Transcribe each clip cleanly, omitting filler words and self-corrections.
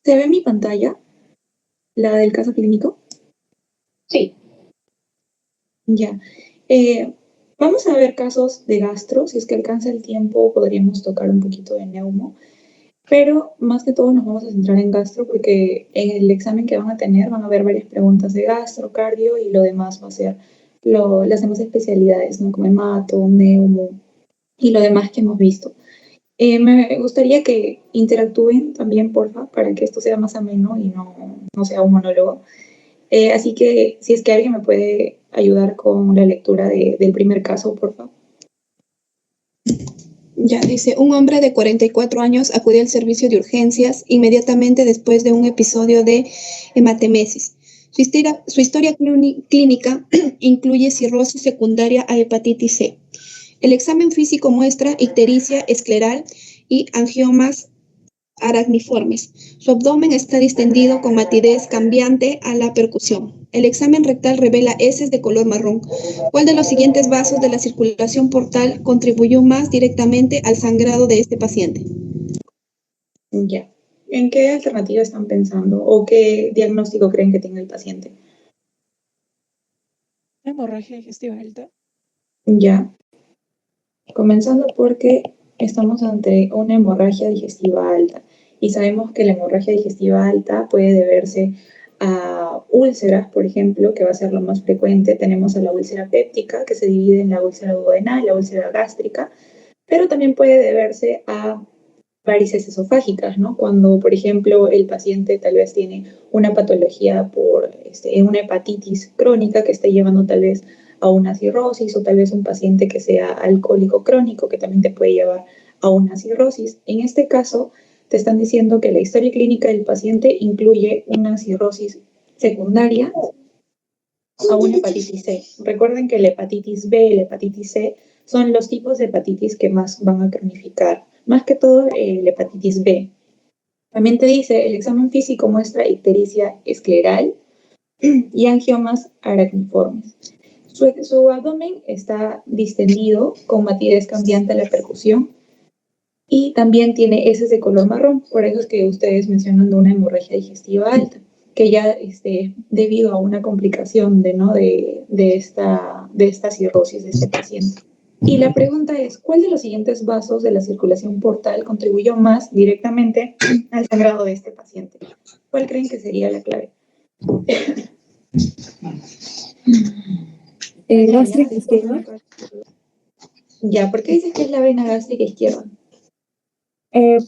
¿Se ve mi pantalla? ¿La del caso clínico? Sí. Ya. Vamos a ver casos de gastro. Si es que alcanza el tiempo, podríamos tocar un poquito de neumo. Pero más que todo nos vamos a centrar en gastro porque en el examen que van a tener van a haber varias preguntas de gastro, cardio y lo demás va a ser las demás especialidades, ¿no? Como hemato, neumo y lo demás que hemos visto. Me gustaría que interactúen también, porfa, para que esto sea más ameno y no sea un monólogo. Así que si es que alguien me puede ayudar con la lectura del primer caso, porfa. Ya dice, un hombre de 44 años acudió al servicio de urgencias inmediatamente después de un episodio de hematemesis. Su historia clínica incluye cirrosis secundaria a hepatitis C. El examen físico muestra ictericia escleral y angiomas aracniformes. Su abdomen está distendido con matidez cambiante a la percusión. El examen rectal revela heces de color marrón. ¿Cuál de los siguientes vasos de la circulación portal contribuyó más directamente al sangrado de este paciente? Ya. ¿En qué alternativa están pensando o qué diagnóstico creen que tiene el paciente? Hemorragia digestiva alta. Ya. Comenzando porque estamos ante una hemorragia digestiva alta y sabemos que la hemorragia digestiva alta puede deberse a úlceras, por ejemplo, que va a ser lo más frecuente. Tenemos a la úlcera péptica, que se divide en la úlcera duodenal, la úlcera gástrica, pero también puede deberse a varices esofágicas, ¿no? Cuando, por ejemplo, el paciente tal vez tiene una patología por una hepatitis crónica que esté llevando tal vez a una cirrosis o tal vez un paciente que sea alcohólico crónico que también te puede llevar a una cirrosis. En este caso, te están diciendo que la historia clínica del paciente incluye una cirrosis secundaria a una hepatitis C. Recuerden que la hepatitis B y la hepatitis C son los tipos de hepatitis que más van a cronificar, más que todo la hepatitis B. También te dice, el examen físico muestra ictericia escleral y angiomas aracniformes. Su abdomen está distendido con matidez cambiante a la percusión y también tiene heces de color marrón, por eso es que ustedes mencionan de una hemorragia digestiva alta, que ya debido a una complicación de esta cirrosis de este paciente. Y la pregunta es, ¿cuál de los siguientes vasos de la circulación portal contribuyó más directamente al sangrado de este paciente? ¿Cuál creen que sería la clave? Gástrica izquierda. Ya, ¿por qué dices que es la vena gástrica izquierda?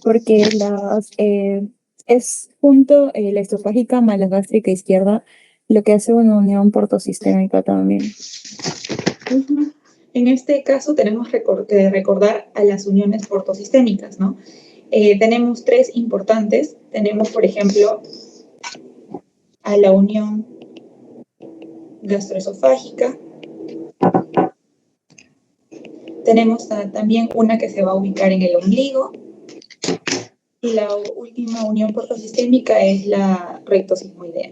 Porque es junto la esofágica más la gástrica izquierda, lo que hace una unión portosistémica también. En este caso tenemos que recordar a las uniones portosistémicas, ¿no? Tenemos tres importantes. Tenemos, por ejemplo, a la unión gastroesofágica. Tenemos también una que se va a ubicar en el ombligo. Y la última unión portosistémica es la rectosismoidea.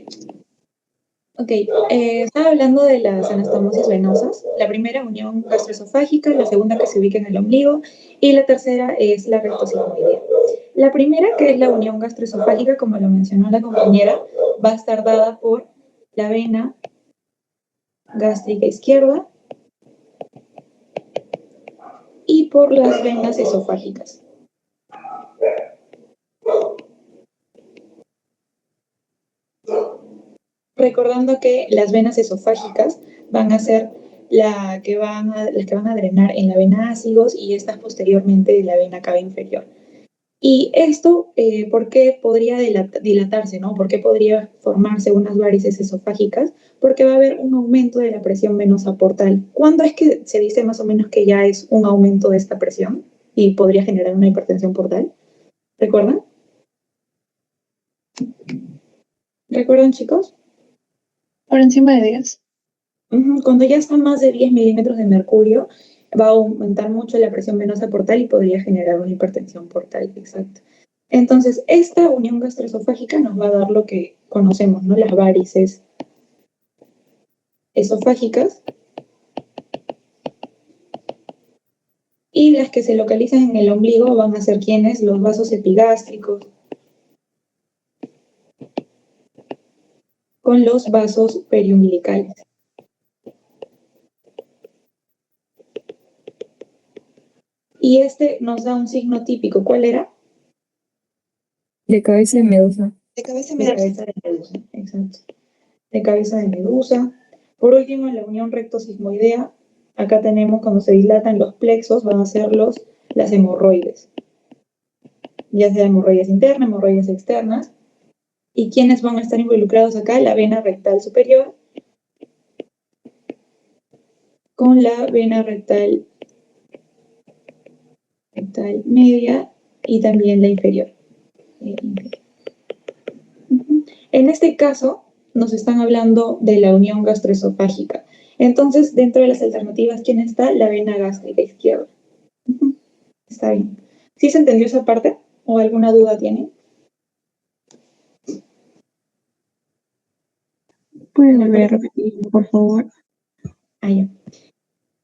Ok, estaba hablando de las anastomosis venosas. La primera unión gastroesofágica, la segunda que se ubica en el ombligo y la tercera es la rectosismoidea. La primera, que es la unión gastroesofágica, como lo mencionó la compañera, va a estar dada por la vena gástrica izquierda y por las venas esofágicas. Recordando que las venas esofágicas van a ser las que van a drenar en la vena ácigos y estas posteriormente en la vena cava inferior. Y esto, ¿por qué podría dilatarse, no? ¿Por qué podría formarse unas varices esofágicas? Porque va a haber un aumento de la presión venosa portal. ¿Cuándo es que se dice más o menos que ya es un aumento de esta presión y podría generar una hipertensión portal? ¿Recuerdan? ¿Recuerdan, chicos? Por encima de 10. Cuando ya está más de 10 milímetros de mercurio, va a aumentar mucho la presión venosa portal y podría generar una hipertensión portal, exacto. Entonces, esta unión gastroesofágica nos va a dar lo que conocemos, ¿no? Las varices esofágicas y las que se localizan en el ombligo van a ser quienes, los vasos epigástricos con los vasos periumbilicales. Y este nos da un signo típico. ¿Cuál era? De cabeza de medusa. De cabeza De medusa. cabeza de medusa, exacto. De cabeza de medusa. Por último, en la unión recto-sigmoidea, acá tenemos cuando se dilatan los plexos, van a ser las hemorroides. Ya sea hemorroides internas, hemorroides externas. ¿Y quiénes van a estar involucrados acá? La vena rectal superior con la vena rectal media y también la inferior. En este caso, nos están hablando de la unión gastroesofágica. Entonces, dentro de las alternativas, ¿quién está? La vena gástrica izquierda. Está bien. ¿Sí se entendió esa parte? ¿O alguna duda tiene? ¿Puede volver a repetir, por favor? Ah, ya.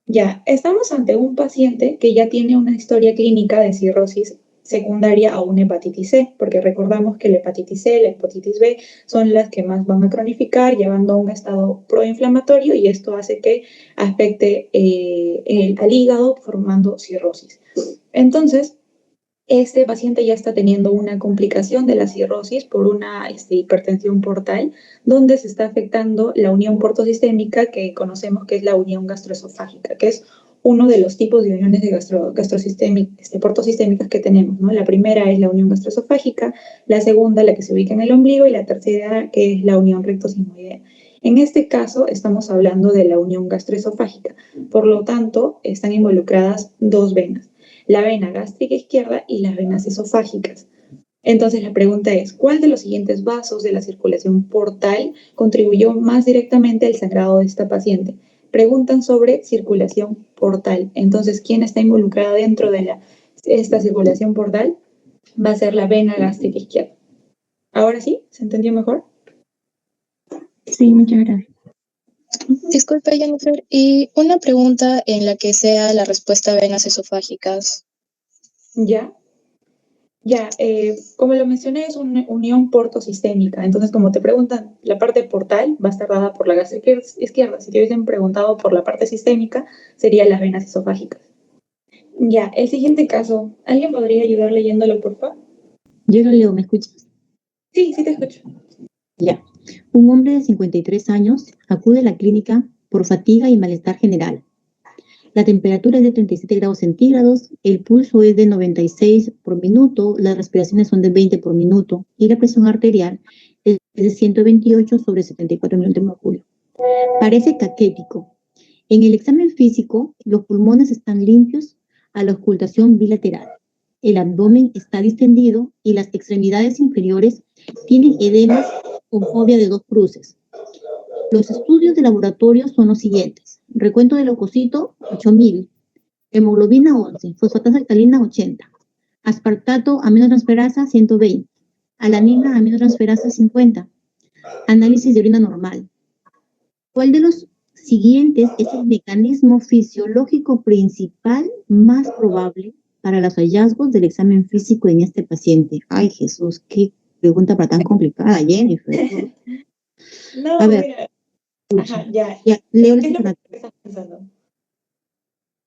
Ya, estamos ante un paciente que ya tiene una historia clínica de cirrosis secundaria a una hepatitis C, porque recordamos que la hepatitis C, la hepatitis B son las que más van a cronificar, llevando a un estado proinflamatorio y esto hace que afecte al hígado formando cirrosis. Entonces, este paciente ya está teniendo una complicación de la cirrosis por una hipertensión portal, donde se está afectando la unión portosistémica que conocemos que es la unión gastroesofágica, que es uno de los tipos de uniones de portosistémicas que tenemos, ¿no? La primera es la unión gastroesofágica, la segunda la que se ubica en el ombligo y la tercera que es la unión rectosigmoidea. En este caso estamos hablando de la unión gastroesofágica, por lo tanto están involucradas dos venas, la vena gástrica izquierda y las venas esofágicas. Entonces la pregunta es, ¿cuál de los siguientes vasos de la circulación portal contribuyó más directamente al sangrado de esta paciente? Preguntan sobre circulación portal. Entonces, ¿quién está involucrada dentro de esta circulación portal? Va a ser la vena gástrica izquierda. ¿Ahora sí? ¿Se entendió mejor? Sí, muchas gracias. Disculpe, Jennifer, y una pregunta en la que sea la respuesta venas esofágicas. Ya. Como lo mencioné, es una unión portosistémica. Entonces, como te preguntan, la parte portal va a estar dada por la gástrica izquierda. Si te hubiesen preguntado por la parte sistémica, serían las venas esofágicas. Ya, el siguiente caso. ¿Alguien podría ayudar leyéndolo, por favor? Yo lo leo, ¿me escuchas? Sí, sí te escucho. Ya. Un hombre de 53 años acude a la clínica por fatiga y malestar general. La temperatura es de 37 grados centígrados, el pulso es de 96 por minuto, las respiraciones son de 20 por minuto y la presión arterial es de 128 sobre 74 mm de mercurio. Parece caquético. En el examen físico, los pulmones están limpios a la auscultación bilateral. El abdomen está distendido y las extremidades inferiores tienen edemas con fobia de 2 cruces. Los estudios de laboratorio son los siguientes. Recuento de leucocito, 8000. Hemoglobina 11. Fosfatasa alcalina, 80. Aspartato, aminotransferasa, 120. Alanina, aminotransferasa, 50. Análisis de orina normal. ¿Cuál de los siguientes es el mecanismo fisiológico principal más probable para los hallazgos del examen físico en este paciente? Ay, Jesús, qué pregunta para tan complicada, Jennifer. No, A ver, mira. escucha. Ajá, ya. Ya, leo las ¿Qué es lo que alternativas. estás pensando?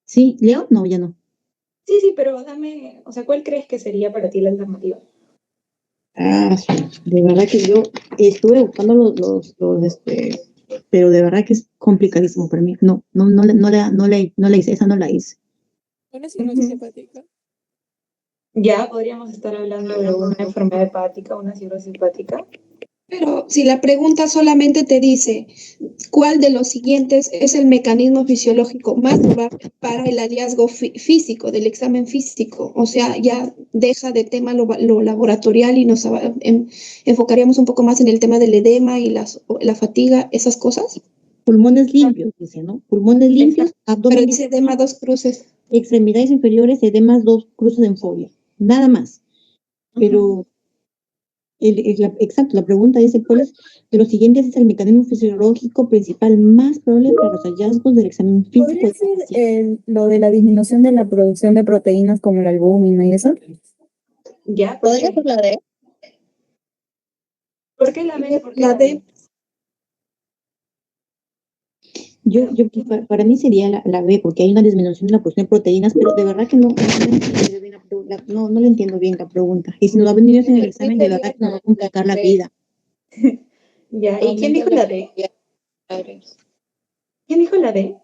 ¿Sí? ¿Leo? No, ya no. Sí, pero dame, o sea, ¿cuál crees que sería para ti la alternativa? Ah, sí, de verdad que yo estuve buscando pero de verdad que es complicadísimo para mí. No la hice, esa no la hice. Una cirrosis hepática. Ya podríamos estar hablando de una enfermedad hepática, una cirrosis hepática. Pero si la pregunta solamente te dice cuál de los siguientes es el mecanismo fisiológico más probable para el hallazgo físico, del examen físico, o sea, ya deja de tema lo laboratorial y nos enfocaríamos un poco más en el tema del edema y la fatiga, esas cosas. Pulmones limpios, dice, ¿no? Pulmones limpios, abdomen Pero dice edema 2 cruces. extremidades inferiores, edemas 2 cruces en fobia. Nada más. Pero, exacto, la pregunta dice, ¿cuál es de los siguientes es el mecanismo fisiológico principal más probable para los hallazgos del examen físico? ¿Podría ser lo de la disminución de la producción de proteínas como la albúmina y eso? Ya, ¿Podría ser la D? ¿por qué la B? ¿Por qué La la D. Para mí sería la B, porque hay una disminución de la producción de proteínas, pero de verdad que no le entiendo bien la pregunta. Y si nos va a venir eso en el examen, de verdad que nos va a complicar la vida. Ya, ¿y quién dijo la D? ¿Quién dijo la D?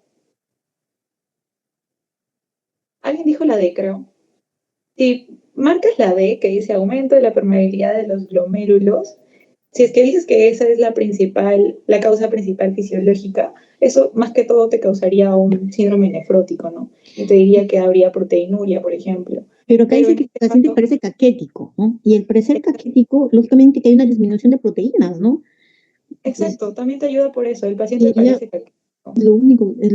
Alguien dijo la D, creo. Si marcas la D, que dice aumento de la permeabilidad de los glomérulos, si es que dices que esa es la causa principal fisiológica, eso más que todo te causaría un síndrome nefrótico, ¿no? Y te diría que habría proteinuria, por ejemplo. Pero acá Pero dice en que el este paciente caso, parece caquético, ¿no? Y el parecer caquético, lógicamente que hay una disminución de proteínas, ¿no? Entonces, exacto, también te ayuda por eso. El paciente y ella, parece que... lo único, es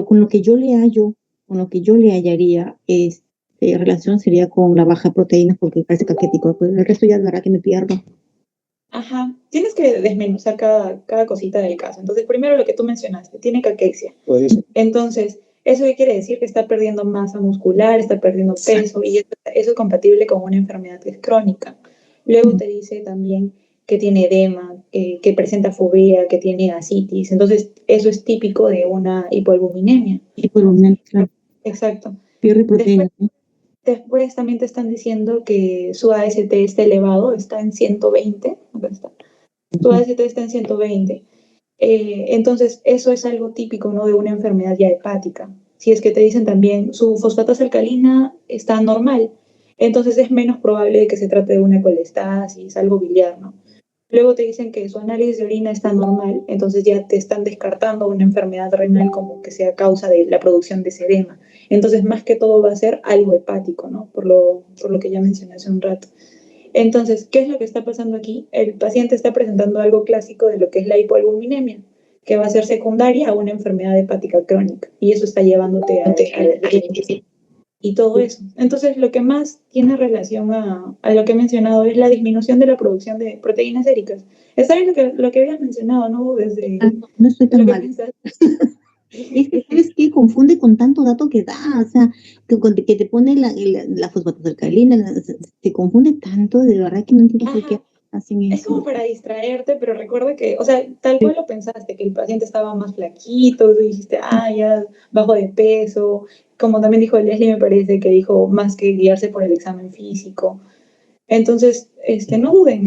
con lo que yo le hallo, con lo que yo le hallaría es relación sería con la baja proteína, porque parece caquético. Pues el resto ya es verdad que me pierdo. Ajá, tienes que desmenuzar cada cosita del caso. Entonces, primero lo que tú mencionaste, tiene caquexia. Entonces, ¿eso qué quiere decir? Que está perdiendo masa muscular, está perdiendo peso, y eso es compatible con una enfermedad que es crónica. Luego te dice también que tiene edema, que presenta fobea, que tiene ascitis. Entonces, eso es típico de una hipoalbuminemia. Y por lo menos, claro, Exacto. pierde Después, proteínas, ¿no? después también te están diciendo que su AST está elevado, está en 120. Acá está. Su AST está en 120. Entonces, eso es algo típico, ¿no? De una enfermedad ya hepática. Si es que te dicen también su fosfatasa alcalina está normal, entonces es menos probable de que se trate de una colestasis, algo biliar, ¿no? Luego te dicen que su análisis de orina está normal, entonces ya te están descartando una enfermedad renal como que sea causa de la producción de sedema. Entonces, más que todo va a ser algo hepático, ¿no? Por lo que ya mencioné hace un rato. Entonces, ¿qué es lo que está pasando aquí? El paciente está presentando algo clásico de lo que es la hipoalbuminemia, que va a ser secundaria a una enfermedad hepática crónica, y eso está llevándote a diabetes y todo eso. Entonces, lo que más tiene relación a lo que he mencionado es la disminución de la producción de proteínas séricas. Está bien lo que habías mencionado, ¿no? Desde No estoy tan lo que mal. piensas. Es que, ¿sabes qué? Confunde con tanto dato que da, o sea, que te pone la fosfatasa te confunde tanto, de verdad que no entiendo por qué Ajá, hacen es como eso. para distraerte, pero recuerda que, o sea, tal cual lo pensaste, que el paciente estaba más flaquito, tú dijiste, ah, ya, bajo de peso, como también dijo Leslie, me parece que dijo más que guiarse por el examen físico. Entonces, no duden.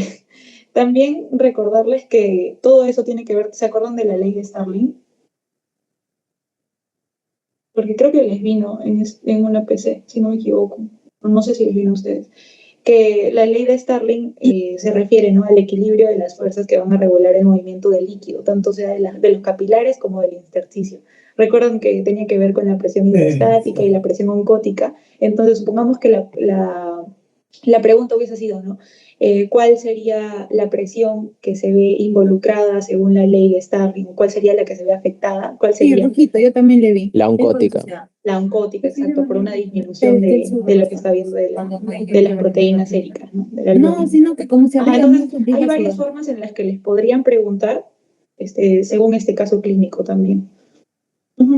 También recordarles que todo eso tiene que ver, ¿se acuerdan de la ley de Starling? Porque creo que les vino en una PC, si no me equivoco. No sé si les vino a ustedes. Que la ley de Starling se refiere, ¿no?, al equilibrio de las fuerzas que van a regular el movimiento del líquido, tanto sea de los capilares como del intersticio. Recuerdan que tenía que ver con la presión hidrostática y la presión oncótica. Entonces, supongamos que la pregunta hubiese sido, ¿no? ¿Cuál sería la presión que se ve involucrada según la ley de Starling? ¿Cuál sería la que se ve afectada? ¿Cuál Sí, sería? rojito, yo también le vi. La oncótica. La oncótica, exacto, por una disminución de lo que está viendo de las proteínas séricas, ¿no? De la No, albúmina. sino que como se Ajá, arriba entonces mucho, hay empieza a varias sudar. formas en las que les podrían preguntar, según este caso clínico también.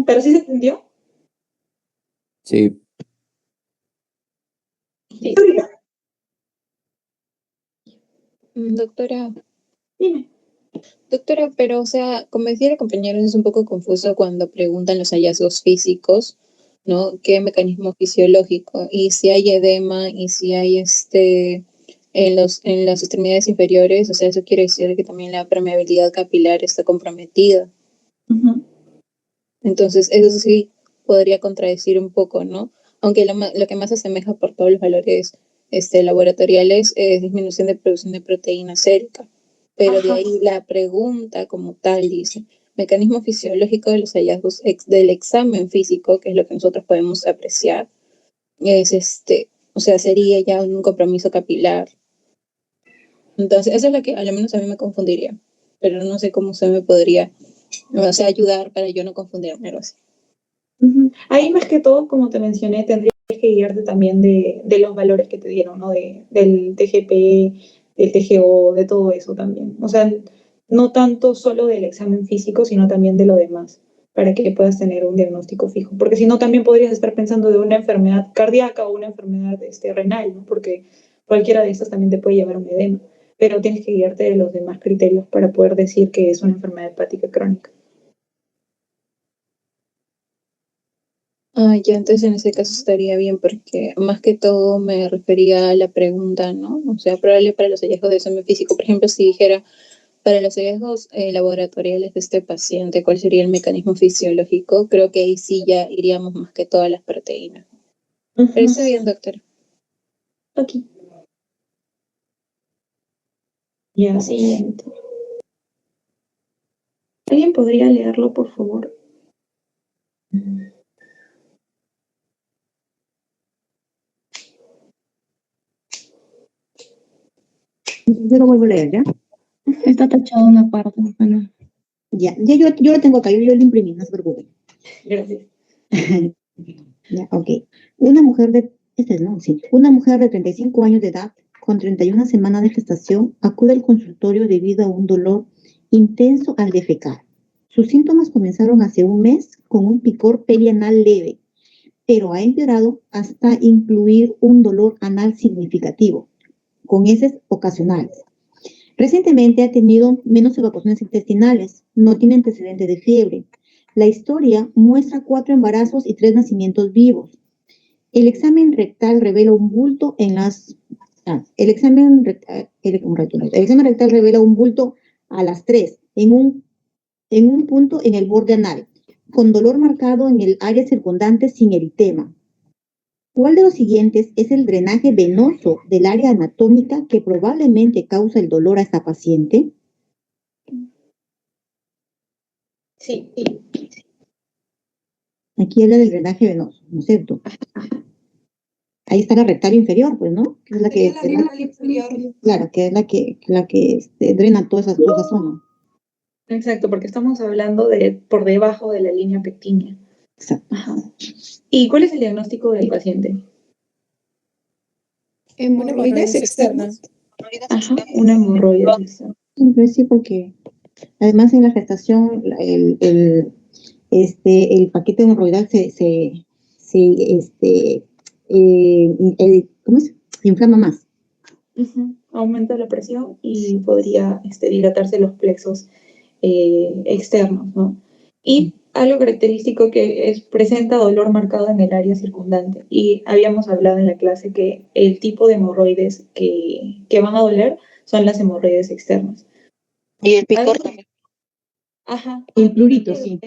Pero sí se entendió. Sí. Sí. Doctora, Dime. doctora, pero o sea, como decía la compañera, es un poco confuso cuando preguntan los hallazgos físicos, ¿no? ¿Qué mecanismo fisiológico? Y si hay edema y si hay en las extremidades inferiores, o sea, eso quiere decir que también la permeabilidad capilar está comprometida. Ujú. Entonces, eso sí podría contradecir un poco, ¿no? Aunque lo que más se asemeja por todos los valores laboratoriales es disminución de producción de proteína sérica. Pero de Ajá. ahí la pregunta como tal dice, mecanismo fisiológico de los hallazgos del examen físico, que es lo que nosotros podemos apreciar, es o sea, sería ya un compromiso capilar. Entonces, eso es lo que a lo menos a mí me confundiría, pero no sé cómo se me podría, o sea, ayudar para yo no confundirme algo así. Ahí más que todo, como te mencioné, tendrías que guiarte también de los valores que te dieron, ¿no? Del TGP, del TGO, de todo eso también. O sea, no tanto solo del examen físico, sino también de lo demás, para que puedas tener un diagnóstico fijo. Porque si no, también podrías estar pensando de una enfermedad cardíaca o una enfermedad renal, ¿no? Porque cualquiera de estas también te puede llevar a un edema. Pero tienes que guiarte de los demás criterios para poder decir que es una enfermedad hepática crónica. Ah, ya, entonces en ese caso estaría bien porque más que todo me refería a la pregunta, ¿no? O sea, probable para los hallazgos de examen físico. Por ejemplo, si dijera, para los hallazgos laboratoriales de este paciente, ¿cuál sería el mecanismo fisiológico? Creo que ahí sí ya iríamos más que todas las proteínas. Pero está bien, doctor. Ok. Ya, siguiente. ¿Alguien podría leerlo, por favor? Yo lo vuelvo a leer, ¿ya? Está tachado una parte, bueno. Ya, yo lo tengo acá, yo lo imprimí, no se preocupen. Gracias. Ya, ok. Una mujer de, este es, ¿no? Sí. Una mujer de 35 años de edad, con 31 semanas de gestación, acude al consultorio debido a un dolor intenso al defecar. Sus síntomas comenzaron hace un mes con un picor perianal leve, pero ha empeorado hasta incluir un dolor anal significativo, con heces ocasionales. Recientemente ha tenido menos evacuaciones intestinales, no tiene antecedentes de fiebre. La historia muestra 4 embarazos y 3 nacimientos vivos. El examen rectal revela un bulto en las... el examen rectal revela un bulto a las 3 en un punto en el borde anal, con dolor marcado en el área circundante sin eritema. ¿Cuál de los siguientes es el drenaje venoso del área anatómica que probablemente causa el dolor a esta paciente? Sí. Aquí habla del drenaje venoso, ¿no es cierto? Ahí está la rectal inferior, pues, ¿no? Que es la que, Sería la rectal inferior. claro, que es la que drena toda esa zona. Exacto, porque estamos hablando de por debajo de la línea pectínea. Exacto. Ajá. ¿Y cuál es el diagnóstico del paciente? Hemorroides externas. Ajá, una hemorroides externa. Entonces, sí, porque además en la gestación el paquete hemorroidal ¿cómo es? Se inflama más. Ujú. Aumenta la presión y podría dilatarse los plexos externos, ¿no? Y algo característico que presenta dolor marcado en el área circundante. Y habíamos hablado en la clase que el tipo de hemorroides que van a doler son las hemorroides externas. Y el Algo- picor también. Ajá. El prurito, sí.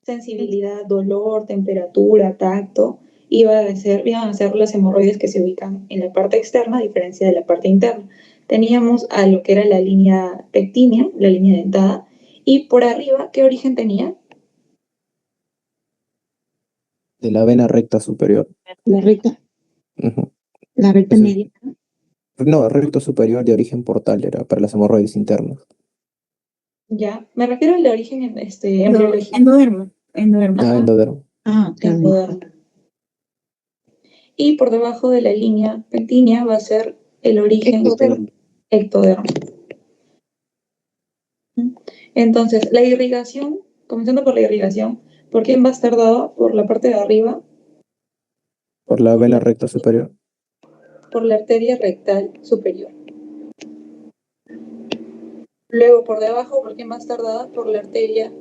Sensibilidad, dolor, temperatura, tacto, iban a ser las hemorroides que se ubican en la parte externa, a diferencia de la parte interna. Teníamos a lo que era la línea pectínea, la línea dentada, y por arriba, ¿qué origen tenía? De la vena recta superior. La recta Ujú. Ese es- media. No, recto superior de origen portal era para las hemorroides internas. Ya, me refiero al de origen embriológico. Endodermo. Endodermo. Ah, Ajá, endodermo. Claro. endodermo. Y por debajo de la línea pectínea va a ser el origen ectodermo. Entonces, la irrigación, comenzando por la irrigación, ¿por quién va a estar dada? Por la parte de arriba, Por la vena recta superior. por la arteria rectal superior. Luego, por debajo, ¿por quién va a estar dada? Por la arteria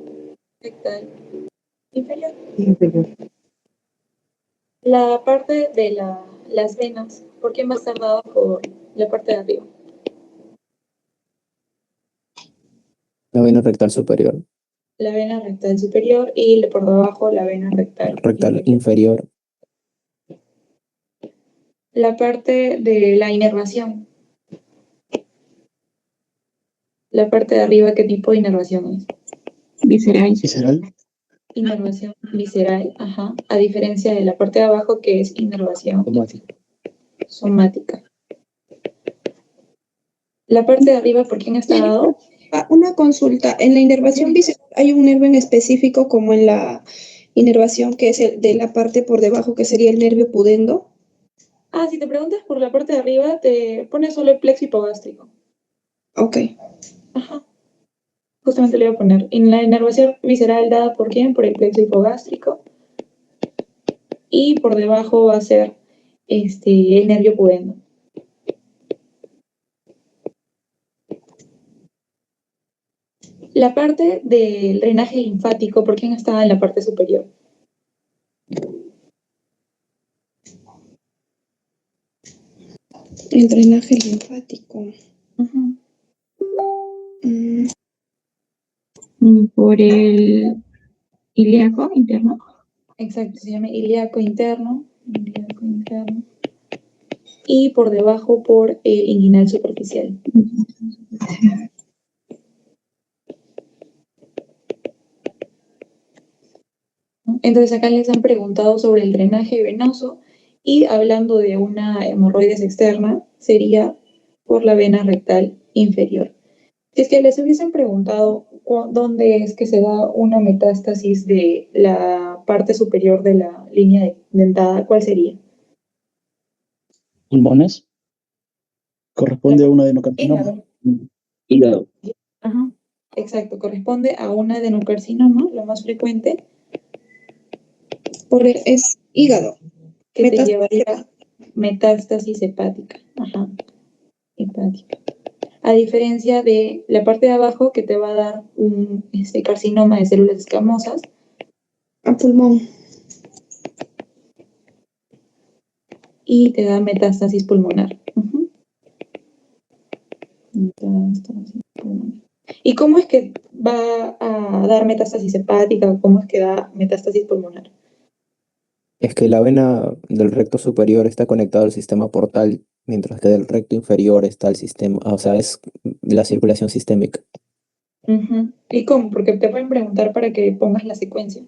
rectal inferior. Inferior. La parte de las venas, ¿por quién va a estar dada? Por la parte de arriba. La vena rectal superior. La vena rectal superior y por debajo la vena rectal Rectal inferior. inferior. La parte de la inervación. La parte de arriba, ¿qué tipo de inervación es? Visceral. Visceral. Inervación visceral, ajá, a diferencia de la parte de abajo que es inervación Somática. somática. La parte de arriba, ¿por quién está dado? Una consulta. En la inervación visceral hay un nervio en específico como en la inervación que es el de la parte por debajo que sería el nervio pudendo. Ah, si te preguntas por la parte de arriba, te pones solo el plexo hipogástrico. Ok. Ajá. Justamente le voy a poner. En la inervación visceral dada por quién? Por el plexo hipogástrico. Y por debajo va a ser el nervio pudendo. La parte del drenaje linfático, ¿por quién está en la parte superior? El drenaje linfático. Ujú. Mm, Por el ilíaco interno. Exacto, se llama ilíaco interno. Ilíaco interno. Y por debajo por el inguinal superficial. ¿No? Entonces acá les han preguntado sobre el drenaje venoso y hablando de una hemorroides externa sería por la vena rectal inferior. Si es que les hubiesen preguntado dónde es que se da una metástasis de la parte superior de la línea dentada, ¿cuál sería? Pulmones. Corresponde a un adenocarcinoma. Hígado. Hígado. Ajá. Exacto, corresponde a un adenocarcinoma, lo más frecuente, es hígado. que te llevaría metástasis hepática. Ajá, hepática. A diferencia de la parte de abajo que te va a dar un carcinoma de células escamosas. A pulmón. Y te da metástasis pulmonar. Uh-huh. Metástasis pulmonar. ¿Y cómo es que va a dar metástasis hepática o cómo es que da metástasis pulmonar? Es que la vena del recto superior está conectada al sistema portal, mientras que del recto inferior está el sistema, o sea, es la circulación sistémica. Uh-huh. ¿Y cómo? Porque te pueden preguntar para que pongas la secuencia.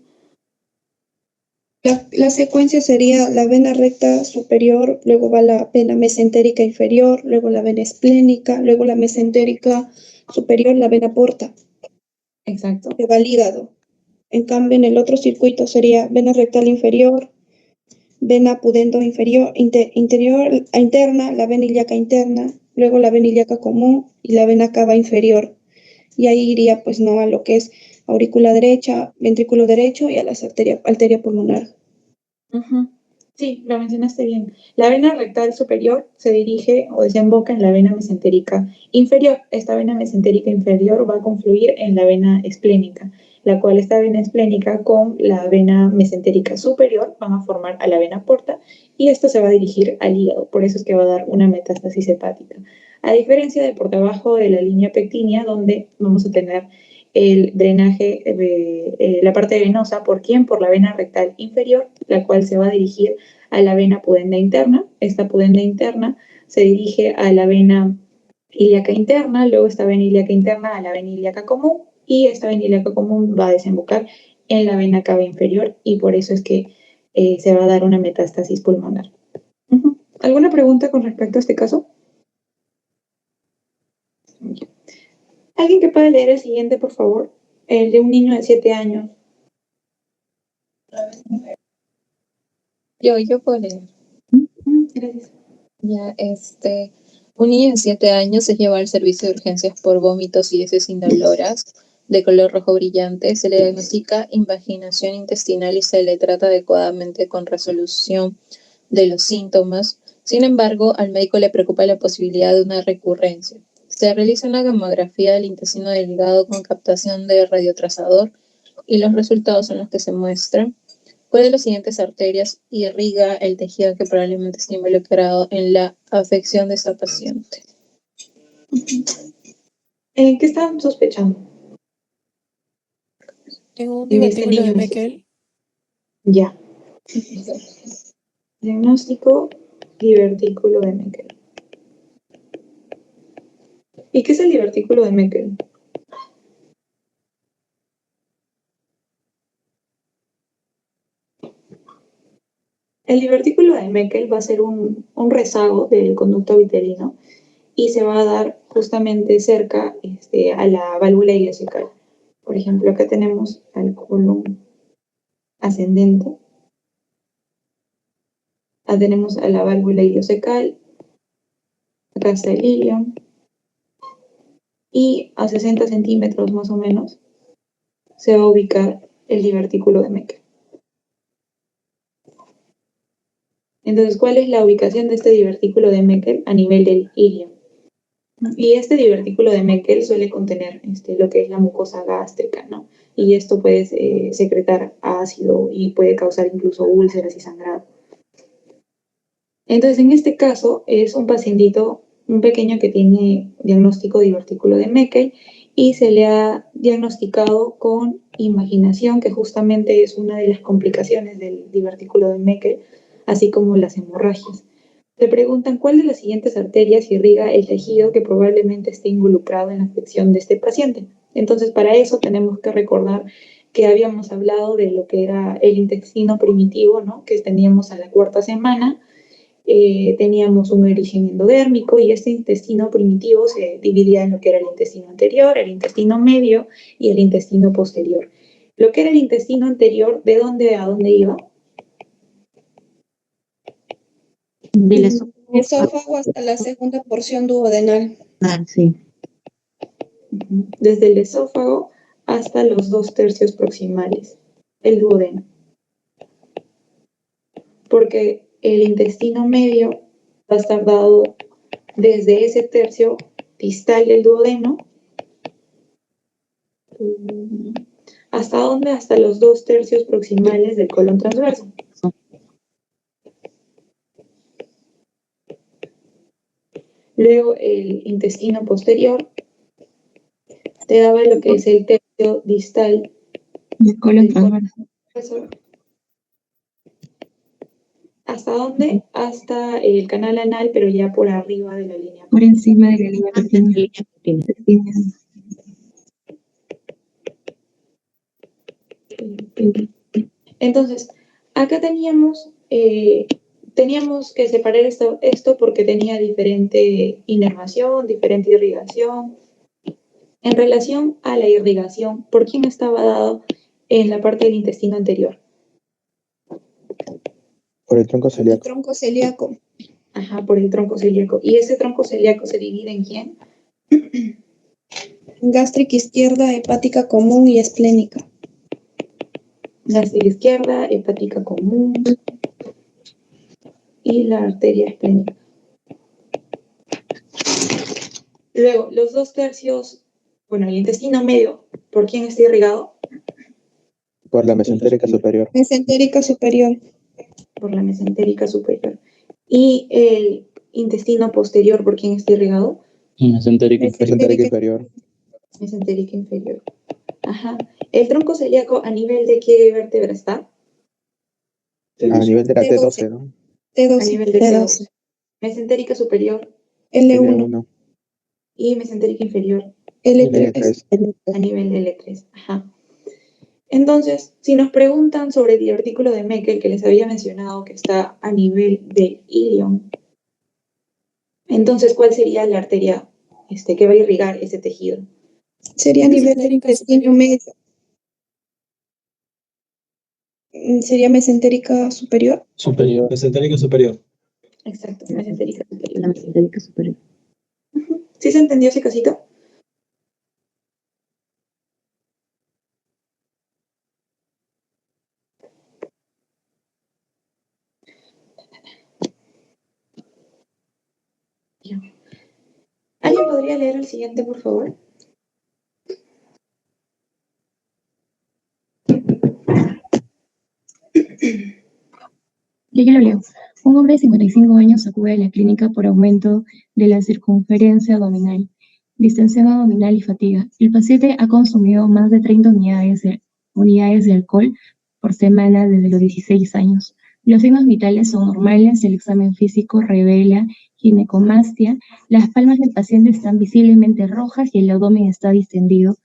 La secuencia sería la vena recta superior, luego va la vena mesentérica inferior, luego la vena esplénica, luego la mesentérica superior, la vena porta. Exacto. Que va al hígado. En cambio, en el otro circuito sería vena rectal inferior, vena pudendo inferior, interna, la vena ilíaca interna, luego la vena ilíaca común y la vena cava inferior. Y ahí iría, pues, no a lo que es aurícula derecha, ventrículo derecho y a la arteria pulmonar. Uh-huh. Sí, lo mencionaste bien. La vena rectal superior se dirige o desemboca en la vena mesentérica inferior. Esta vena mesentérica inferior va a confluir en la vena esplénica, la cual esta vena esplénica con la vena mesentérica superior van a formar a la vena porta y esto se va a dirigir al hígado. Por eso es que va a dar una metástasis hepática. A diferencia de por debajo de la línea pectínea, donde vamos a tener el drenaje de la parte venosa, ¿por quién? Por la vena rectal inferior, la cual se va a dirigir a la vena pudenda interna. Esta pudenda interna se dirige a la vena ilíaca interna, luego esta vena ilíaca interna a la vena ilíaca común y esta vena ilíaca común va a desembocar en la vena cava inferior y por eso es que se va a dar una metástasis pulmonar. Uh-huh. ¿Alguna pregunta con respecto a este caso? ¿Alguien que pueda leer el siguiente, por favor? El de un niño de 7 años. Yo puedo leer. Gracias. Ya, un niño de 7 años se lleva al servicio de urgencias por vómitos y heces indoloras de color rojo brillante. Se le diagnostica invaginación intestinal y se le trata adecuadamente con resolución de los síntomas. Sin embargo, al médico le preocupa la posibilidad de una recurrencia. Se realiza una gamografía del intestino delgado con captación de radiotrazador y los resultados son los que se muestran. ¿Cuál de las siguientes arterias irriga el tejido que probablemente esté involucrado en la afección de esta paciente? ¿Qué están sospechando? En un En este divertículo de niño. Meckel. Ya. Diagnóstico, divertículo de Meckel. ¿Y qué es el divertículo de Meckel? El divertículo de Meckel va a ser un rezago del conducto vitelino y se va a dar justamente cerca a la válvula ileocecal. Por ejemplo, acá tenemos al colon ascendente. Acá tenemos a la válvula ileocecal. Acá está el ilion. Y a 60 centímetros más o menos se va a ubicar el divertículo de Meckel. Entonces, ¿cuál es la ubicación de este divertículo de Meckel a nivel del ilion? Y este divertículo de Meckel suele contener lo que es la mucosa gástrica, ¿no? Y esto puede secretar ácido y puede causar incluso úlceras y sangrado. Entonces, en este caso, es un pacientito, un pequeño que tiene diagnóstico de divertículo de Meckel y se le ha diagnosticado con imaginación, que justamente es una de las complicaciones del divertículo de Meckel, así como las hemorragias. Te preguntan cuál de las siguientes arterias irriga el tejido que probablemente esté involucrado en la afección de este paciente. Entonces, para eso tenemos que recordar que habíamos hablado de lo que era el intestino primitivo, ¿no? Que teníamos a la 4ª semana. Teníamos un origen endodérmico y este intestino primitivo se dividía en lo que era el intestino anterior, el intestino medio y el intestino posterior. Lo que era el intestino anterior, ¿de dónde a dónde iba? Del Esófago hasta la segunda porción duodenal. sí. Desde el esófago hasta los 2/3 proximales, el duodeno. Porque el intestino medio va a estar dado desde ese tercio distal del duodeno. ¿Hasta dónde? Hasta los 2/3 proximales del colon transverso. Luego el intestino posterior te daba lo que es el tercio distal del colon transverso. ¿Hasta dónde? Hasta el canal anal, pero ya por arriba de la línea. Por encima de la línea pectineal. Entonces, acá teníamos que separar esto porque tenía diferente inervación, diferente irrigación. En relación a la irrigación, ¿por quién estaba dado en la parte del intestino anterior? Por el tronco El celíaco. tronco celíaco. Ajá, por el tronco celíaco. ¿Y ese tronco celíaco se divide en quién? Gástrica izquierda, hepática común y esplénica. Gástrica izquierda, hepática común y la arteria esplénica. Luego, los 2/3, bueno, el intestino medio, ¿por quién está irrigado? Por la mesentérica superior. Mesentérica superior. Por la mesentérica superior. ¿Y el intestino posterior, por quién está irrigado? Mesentérica Mesentérica inferior. Mesentérica inferior. Ajá. ¿El tronco celíaco a nivel de qué vértebra está? A nivel de la T12, ¿no? A nivel de T12. T12. Mesentérica superior L1. y mesentérica inferior L3. a nivel de L3. Ajá. Entonces, si nos preguntan sobre el divertículo de Meckel, que les había mencionado que está a nivel del ilion, entonces, ¿cuál sería la arteria que va a irrigar ese tejido? Sería a nivel del intestino medio. ¿Sería mesentérica superior? superior. Mesentérica superior. Exacto, mesentérica superior. La mesentérica superior. ¿Sí se entendió ese casito? Ya. ¿Alguien podría leer el siguiente, por favor? Yo lo leo. Un hombre de 55 años acude a la clínica por aumento de la circunferencia abdominal, distensión abdominal y fatiga. El paciente ha consumido más de 30 unidades de alcohol por semana desde los 16 años. Los signos vitales son normales, el examen físico revela ginecomastia, las palmas del paciente están visiblemente rojas y el abdomen está distendido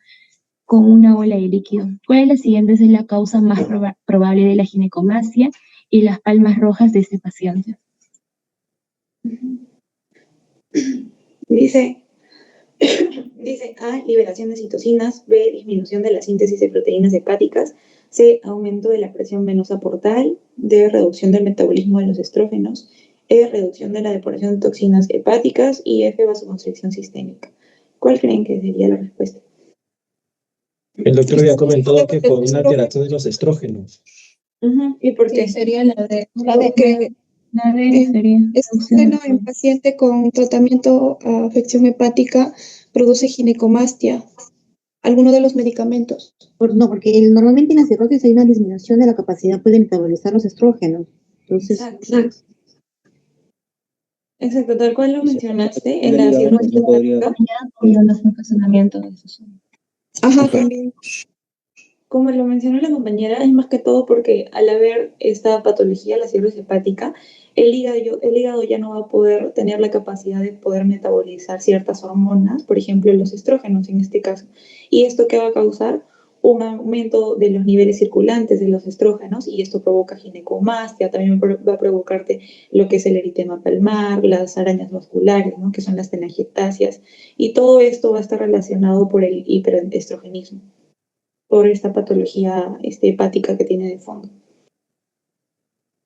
con una ola de líquido. ¿Cuál de las siguientes es la causa más probable de la ginecomastia y las palmas rojas de este paciente? Dice A, liberación de citocinas, B, disminución de la síntesis de proteínas hepáticas, C, aumento de la presión venosa portal, D, reducción del metabolismo de los estrógenos, E, reducción de la depuración de toxinas hepáticas y F, vasoconstricción sistémica. ¿Cuál creen que sería la respuesta? El doctor había comentado que por una alteración de los estrógenos. ¿Y por qué? Sería la D. Porque la D sería Estrógeno en paciente con tratamiento a afección hepática produce ginecomastia. ¿Alguno de los medicamentos? No, porque normalmente en la cirrosis hay una disminución de la capacidad de metabolizar los estrógenos. Entonces, Exacto. Exacto, tal cual lo Sí, mencionaste en el la hígado cirugía no podría. hepática, Con los funcionamientos de sus órganos. Ajá, Ajá. también. como lo mencionó la compañera, es más que todo porque al haber esta patología, la cirrosis hepática, el hígado ya no va a poder tener la capacidad de poder metabolizar ciertas hormonas, por ejemplo, los estrógenos en este caso. ¿Y esto qué va a causar? Un aumento de los niveles circulantes de los estrógenos y esto provoca ginecomastia, también va a provocarte lo que es el eritema palmar, las arañas vasculares, ¿no? Que son las telangiectasias, y todo esto va a estar relacionado por el hiperestrogenismo, por esta patología hepática que tiene de fondo.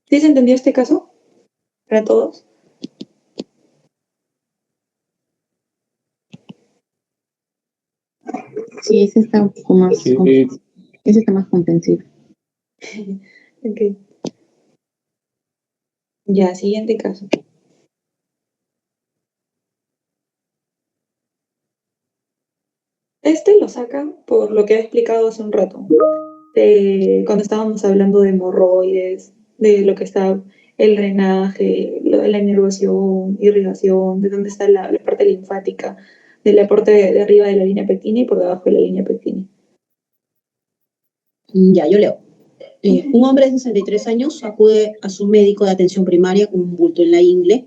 ¿Sí se entendió este caso? ¿Para todos? Sí, ese está un poco más, Sí, ese está más comprensible. Ok. Ya, siguiente caso. Este lo sacan por lo que he explicado hace un rato, cuando estábamos hablando de hemorroides, de lo que está el drenaje, la inervación, irrigación, de dónde está la parte linfática, del aporte de arriba de la línea pectínea y por debajo de la línea pectínea. Ya, yo leo. Un hombre de 63 años acude a su médico de atención primaria con un bulto en la ingle.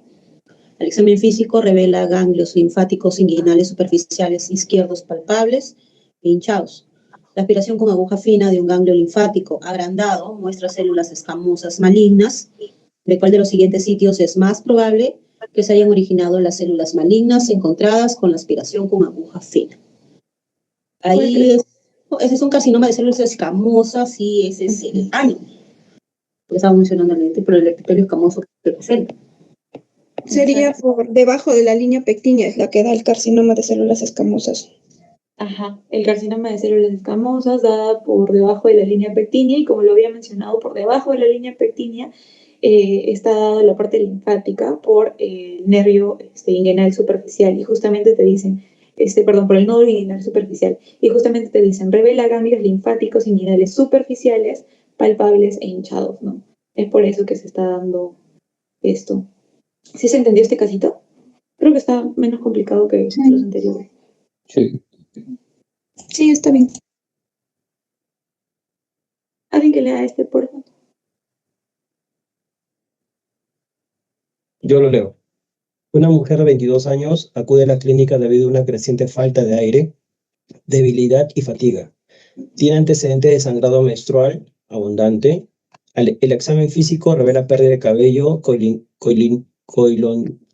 El examen físico revela ganglios linfáticos inguinales superficiales izquierdos palpables e hinchados. La aspiración con aguja fina de un ganglio linfático agrandado muestra células escamosas malignas. ¿De cuál de los siguientes sitios es más probable que se hayan originado las células malignas encontradas con la aspiración con aguja fina? Ahí ese es un carcinoma de células escamosas y ese es el ano. Estaba mencionando el lente, pero el epitelio escamoso representa. Sería por debajo de la línea pectínea, es la que da el carcinoma de células escamosas. Ajá, el carcinoma de células escamosas dada por debajo de la línea pectínea y como lo había mencionado, por debajo de la línea pectínea está dada la parte linfática por el nervio inguinal superficial y justamente te dicen, perdón, por el nódulo inguinal superficial y justamente te dicen, revela ganglios linfáticos inguinales superficiales, palpables e hinchados, ¿no? Es por eso que se está dando esto. ¿Sí se entendió este casito? Creo que está menos complicado que los anteriores. sí. Sí, está bien. Alguien que lea por favor. Yo lo leo. Una mujer de 22 años acude a la clínica debido a una creciente falta de aire, debilidad y fatiga. Tiene antecedentes de sangrado menstrual abundante. El examen físico revela pérdida de cabello,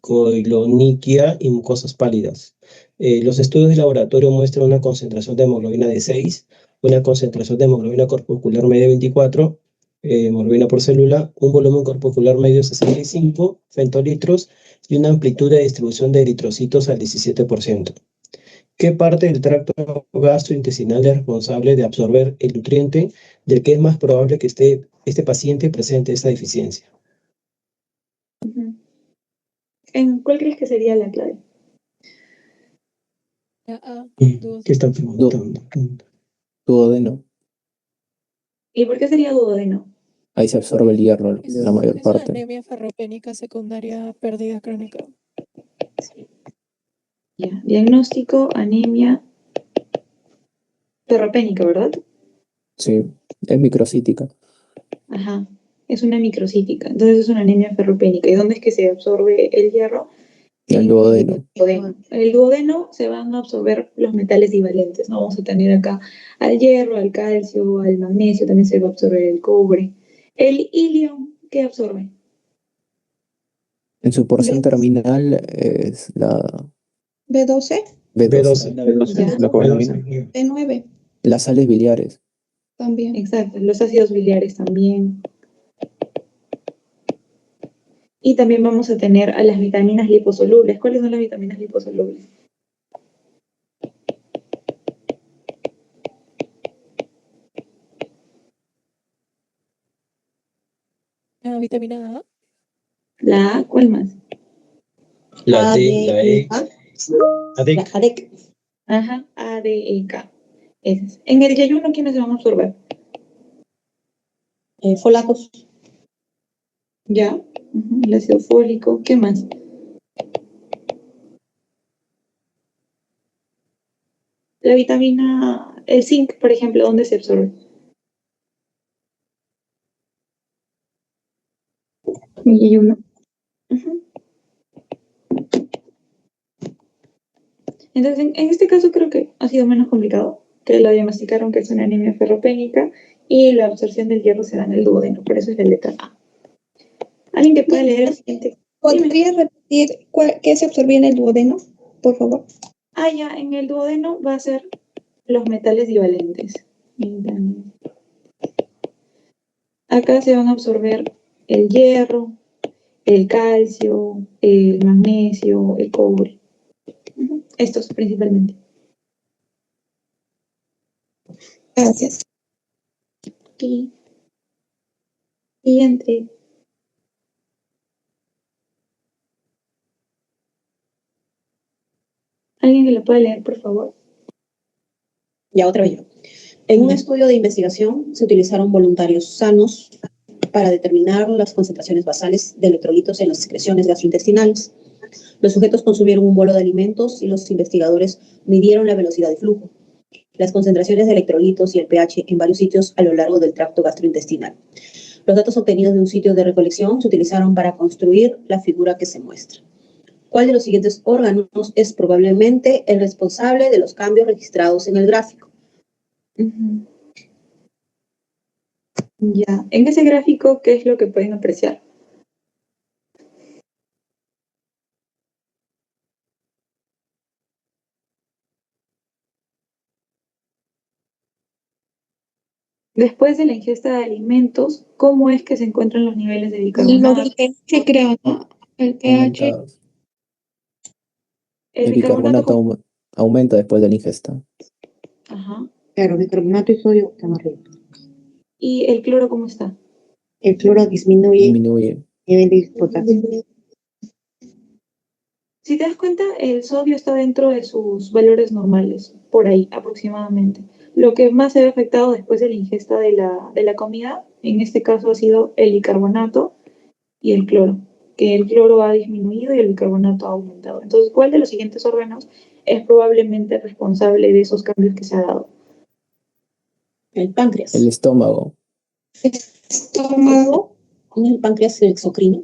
coiloniquia y mucosas pálidas. Los estudios de laboratorio muestran una concentración de hemoglobina de 6, una concentración de hemoglobina corpuscular media de 24, hemoglobina por célula, un volumen corpuscular medio de 65 femtolitros y una amplitud de distribución de eritrocitos al 17%. ¿Qué parte del tracto gastrointestinal es responsable de absorber el nutriente del que es más probable que este paciente presente esta deficiencia? ¿En cuál crees que sería la clave? La A, ¿Qué están preguntando? Duodeno. ¿Y por qué sería duodeno? Ahí se absorbe el hierro es, la mayor es una parte. anemia ferropénica secundaria pérdida crónica. Ya, diagnóstico, anemia ferropénica, ¿verdad? Sí, es microcítica. Ajá, es una microcítica, entonces es una anemia ferropénica. ¿Y dónde es que se absorbe el hierro? El duodeno. El duodeno se van a absorber los metales divalentes, ¿no? Vamos a tener acá al hierro, al calcio, al magnesio, también se va a absorber el cobre. El ilio, ¿qué absorbe? En su porción terminal es la B12, B12, Ya, la cobalamina. B9 Las sales biliares. también. exacto, los ácidos biliares también. Y también vamos a tener a las vitaminas liposolubles. ¿Cuáles son las vitaminas liposolubles? La vitamina A. La A, ¿cuál más? La D, la E, la D. La JADEC. Ajá, A, D, E, K. Esas. En el yayuno, ¿quiénes se van a absorber? Folatos. Ya, el ácido fólico, ¿qué más? La vitamina, el zinc, por ejemplo, ¿dónde se absorbe? Y hay uno. Ujú. Entonces, en este caso creo que ha sido menos complicado, que lo diagnosticaron que es una anemia ferropénica y la absorción del hierro se da en el duodeno, por eso es la letra A. ¿Alguien que pueda leer el siguiente? Dime. ¿Podría repetir qué se absorbía en el duodeno, por favor? Ah, ya, en el duodeno va a ser los metales divalentes. Acá se van a absorber el hierro, el calcio, el magnesio, el cobre. Ujú. Estos principalmente. Gracias. Y siguiente. ¿Alguien que lo pueda leer, por favor? Ya otra vez yo. En un estudio de investigación se utilizaron voluntarios sanos para determinar las concentraciones basales de electrolitos en las secreciones gastrointestinales. Los sujetos consumieron un bolo de alimentos y los investigadores midieron la velocidad de flujo, las concentraciones de electrolitos y el pH en varios sitios a lo largo del tracto gastrointestinal. Los datos obtenidos de un sitio de recolección se utilizaron para construir la figura que se muestra. ¿Cuál de los siguientes órganos es probablemente el responsable de los cambios registrados en el gráfico? Ujú. Ya, en ese gráfico, ¿qué es lo que pueden apreciar? Después de la ingesta de alimentos, ¿cómo es que se encuentran los niveles de Lo bicarbonato? del pH, creo, ¿no? El pH. Aumentados. El El bicarbonato, bicarbonato aumenta después de la ingesta. ajá. Claro, bicarbonato y sodio están arriba. ¿Y el cloro cómo está? El cloro disminuye Disminuye. el nivel de potasio. Si te das cuenta, el sodio está dentro de sus valores normales, por ahí aproximadamente. Lo que más se ve afectado después de la ingesta de la comida, en este caso ha sido el bicarbonato y el cloro, que el cloro ha disminuido y el bicarbonato ha aumentado. Entonces, ¿cuál de los siguientes órganos es probablemente responsable de esos cambios que se ha dado? El páncreas. El estómago. Estómago. El páncreas exocrino.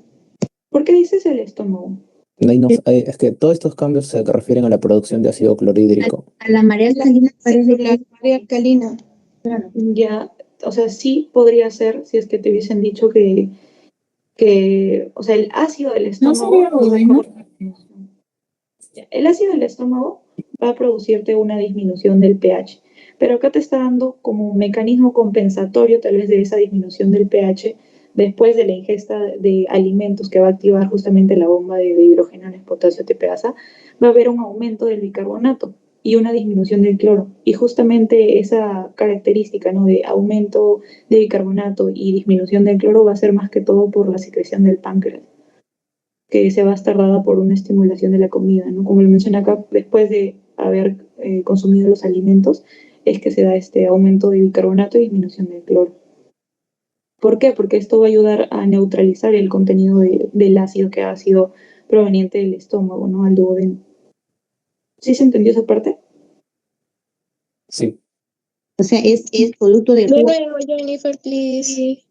¿Por qué dices el estómago? Es que todos estos cambios se refieren a la producción de ácido clorhídrico. A la marea alcalina parece La marea alcalina. claro. Ya, o sea, sí podría ser si es que te hubiesen dicho o sea, el ácido del ¿No estómago. sería duodeno? El ácido del estómago va a producirte una disminución del pH, pero acá te está dando como un mecanismo compensatorio tal vez de esa disminución del pH después de la ingesta de alimentos que va a activar justamente la bomba de hidrogenados potasio TPasa, va a haber un aumento del bicarbonato y una disminución del cloro. Y justamente esa característica, ¿no?, de aumento de bicarbonato y disminución del cloro va a ser más que todo por la secreción del páncreas, que se va a estar dada por una estimulación de la comida, ¿no? Como lo menciona acá, después de haber consumido los alimentos, es que se da este aumento de bicarbonato y disminución del cloro. ¿Por qué? Porque esto va a ayudar a neutralizar el contenido del ácido que ha sido proveniente del estómago, ¿no?, al duodeno. ¿Sí se entendió esa parte? Sí. O sea, es producto del jugo. Luego, Jennifer, please.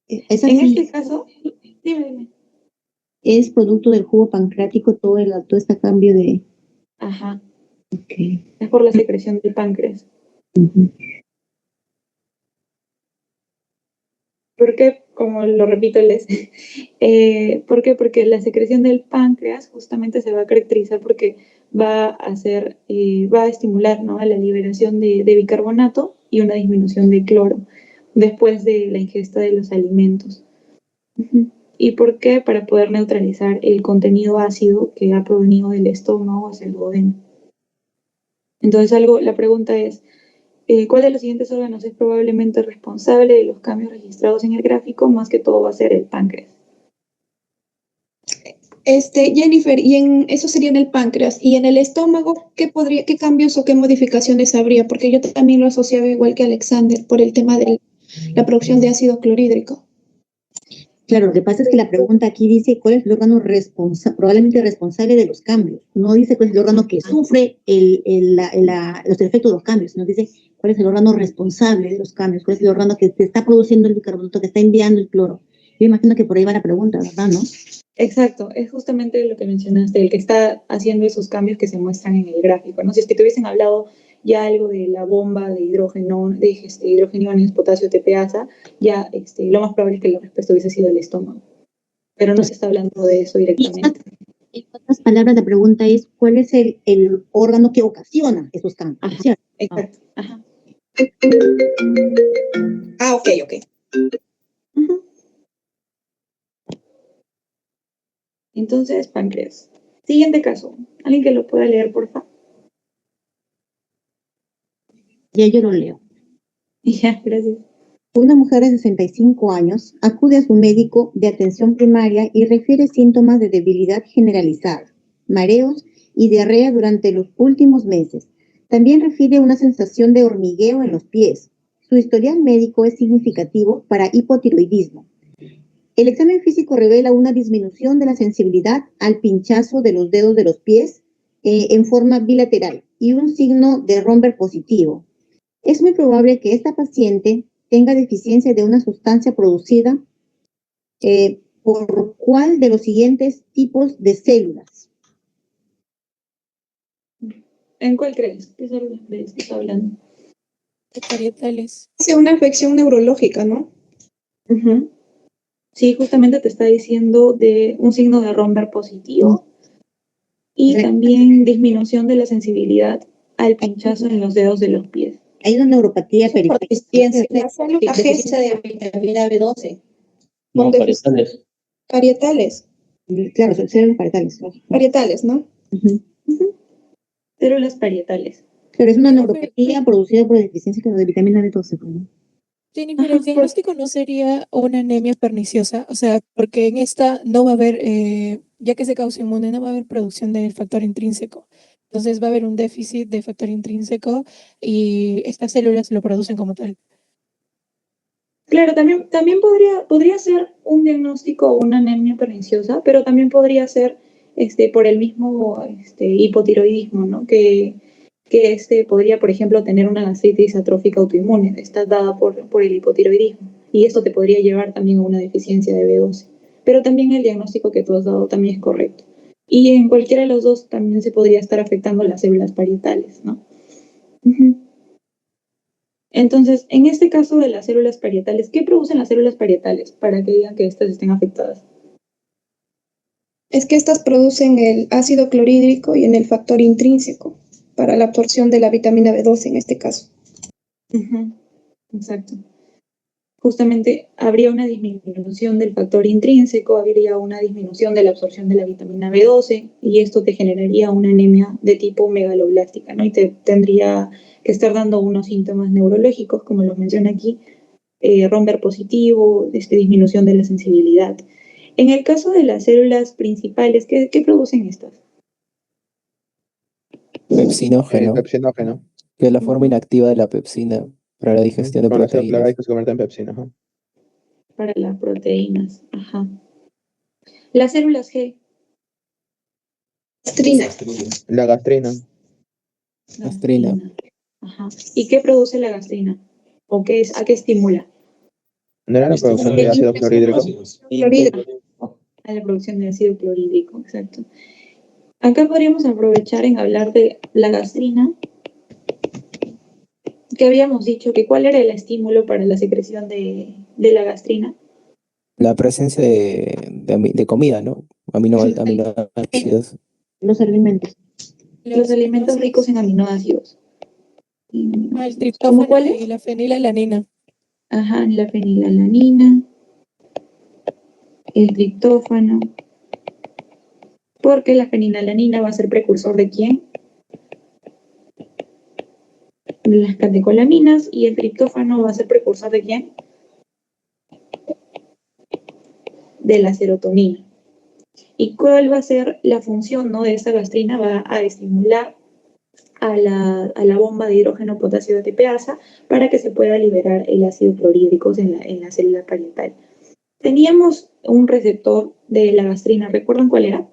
Es En así, este caso, dime. es producto del jugo pancreático todo este cambio de... Ajá, Ok. es por la secreción del páncreas. Ujú. ¿Por qué? Como lo repito, ¿por qué? Porque la secreción del páncreas justamente se va a caracterizar porque va a estimular, ¿no?, a la liberación de bicarbonato y una disminución de cloro después de la ingesta de los alimentos. Ujú. ¿Y por qué? Para poder neutralizar el contenido ácido que ha provenido del estómago hacia el duodeno. Entonces, la pregunta es, ¿cuál de los siguientes órganos es probablemente responsable de los cambios registrados en el gráfico? Más que todo va a ser el páncreas. Jennifer, eso sería en el páncreas. Y en el estómago, ¿qué cambios o qué modificaciones habría? Porque yo también lo asociaba igual que Alexander por el tema de la producción de ácido clorhídrico. Claro, lo que pasa es que la pregunta aquí dice cuál es el órgano probablemente responsable de los cambios. No dice cuál es el órgano que sufre los efectos de los cambios, sino dice cuál es el órgano responsable de los cambios, cuál es el órgano que te está produciendo el bicarbonato, que está enviando el cloro. Yo imagino que por ahí va la pregunta, ¿verdad, no? Exacto, es justamente lo que mencionaste, el que está haciendo esos cambios que se muestran en el gráfico, ¿no? Si es que te hubiesen hablado ya algo de la bomba de hidrógeno, de hidrogeniones, potasio, TPasa, ya lo más probable es que la respuesta hubiese sido el estómago. Pero no se está hablando de eso directamente. En otras palabras, la pregunta es, ¿cuál es el órgano que ocasiona esos cambios? Ajá, ¿Cierto? exacto. Ajá. Ok. Ujú. Entonces, páncreas. Siguiente caso. ¿Alguien que lo pueda leer, por favor? Ya yo lo leo. Ya, gracias. Una mujer de 65 años acude a su médico de atención primaria y refiere síntomas de debilidad generalizada, mareos y diarrea durante los últimos meses. También refiere una sensación de hormigueo en los pies. Su historial médico es significativo para hipotiroidismo. El examen físico revela una disminución de la sensibilidad al pinchazo de los dedos de los pies en forma bilateral y un signo de Romberg positivo. Es muy probable que esta paciente tenga deficiencia de una sustancia producida por cuál de los siguientes tipos de células. ¿En cuál crees? ¿Qué células crees que está hablando? De parietales. Es una afección neurológica, ¿no? Ujú. Sí, justamente te está diciendo de un signo de Romberg positivo y también disminución de la sensibilidad al pinchazo en los dedos de los pies. Hay una neuropatía periférica. La célula G de vitamina B12. No, parietales. parietales. Claro, son células parietales. Parietales, ¿no? Células parietales. Pero es una neuropatía producida por deficiencia de vitamina B12. ¿No? Jenny, pero el diagnóstico no sería una anemia perniciosa, o sea, porque en esta no va a haber, ya que se causa inmune, no va a haber producción del factor intrínseco. Entonces va a haber un déficit de factor intrínseco y estas células lo producen como tal. Claro, también podría ser un diagnóstico o una anemia perniciosa, pero también podría ser por el mismo hipotiroidismo, ¿no? Que podría, por ejemplo, tener una gastritis atrófica autoinmune, está dada por el hipotiroidismo, y esto te podría llevar también a una deficiencia de B12. Pero también el diagnóstico que tú has dado también es correcto. Y en cualquiera de los dos también se podría estar afectando las células parietales, ¿no? Uh-huh. Entonces, en este caso de las células parietales, ¿qué producen las células parietales para que digan que estas estén afectadas? Es que estas producen el ácido clorhídrico y en el factor intrínseco para la absorción de la vitamina B12 en este caso. Uh-huh. Exacto. Justamente habría una disminución del factor intrínseco, habría una disminución de la absorción de la vitamina B12 y esto te generaría una anemia de tipo megaloblástica, ¿no? Y te tendría que estar dando unos síntomas neurológicos, como los menciona aquí, Romberg positivo, disminución de la sensibilidad. En el caso de las células principales, ¿qué producen estas? Pepsinógeno, Pepsinógeno. que es la forma inactiva de la pepsina para la digestión de Con la célula proteínas. que se convierte en pepsina. Ajá. Para las proteínas, ajá. Las células G. Gastrina. La gastrina. Gastrina. Ajá. ¿Y qué produce la gastrina? ¿O a qué estimula? ¿No era la producción de ácido clorhídrico? A la producción de ácido clorhídrico, exacto. Acá podríamos aprovechar en hablar de la gastrina, que habíamos dicho que cuál era el estímulo para la secreción de la gastrina. La presencia de comida, ¿no? Aminoácidos. Los alimentos. Los alimentos ricos en aminoácidos. El triptófano ¿Cómo cuáles? y la fenilalanina. Ajá, la fenilalanina, el triptófano. Porque la fenilalanina va a ser precursor ¿de quién? De las catecolaminas, y el triptófano va a ser precursor ¿de quién? De la serotonina. ¿Y cuál va a ser la función, ¿no? de esta gastrina? Va a estimular a la bomba de hidrógeno potasio de TPasa para que se pueda liberar el ácido clorhídrico en la célula parietal. Teníamos un receptor de la gastrina. ¿Recuerdan cuál era?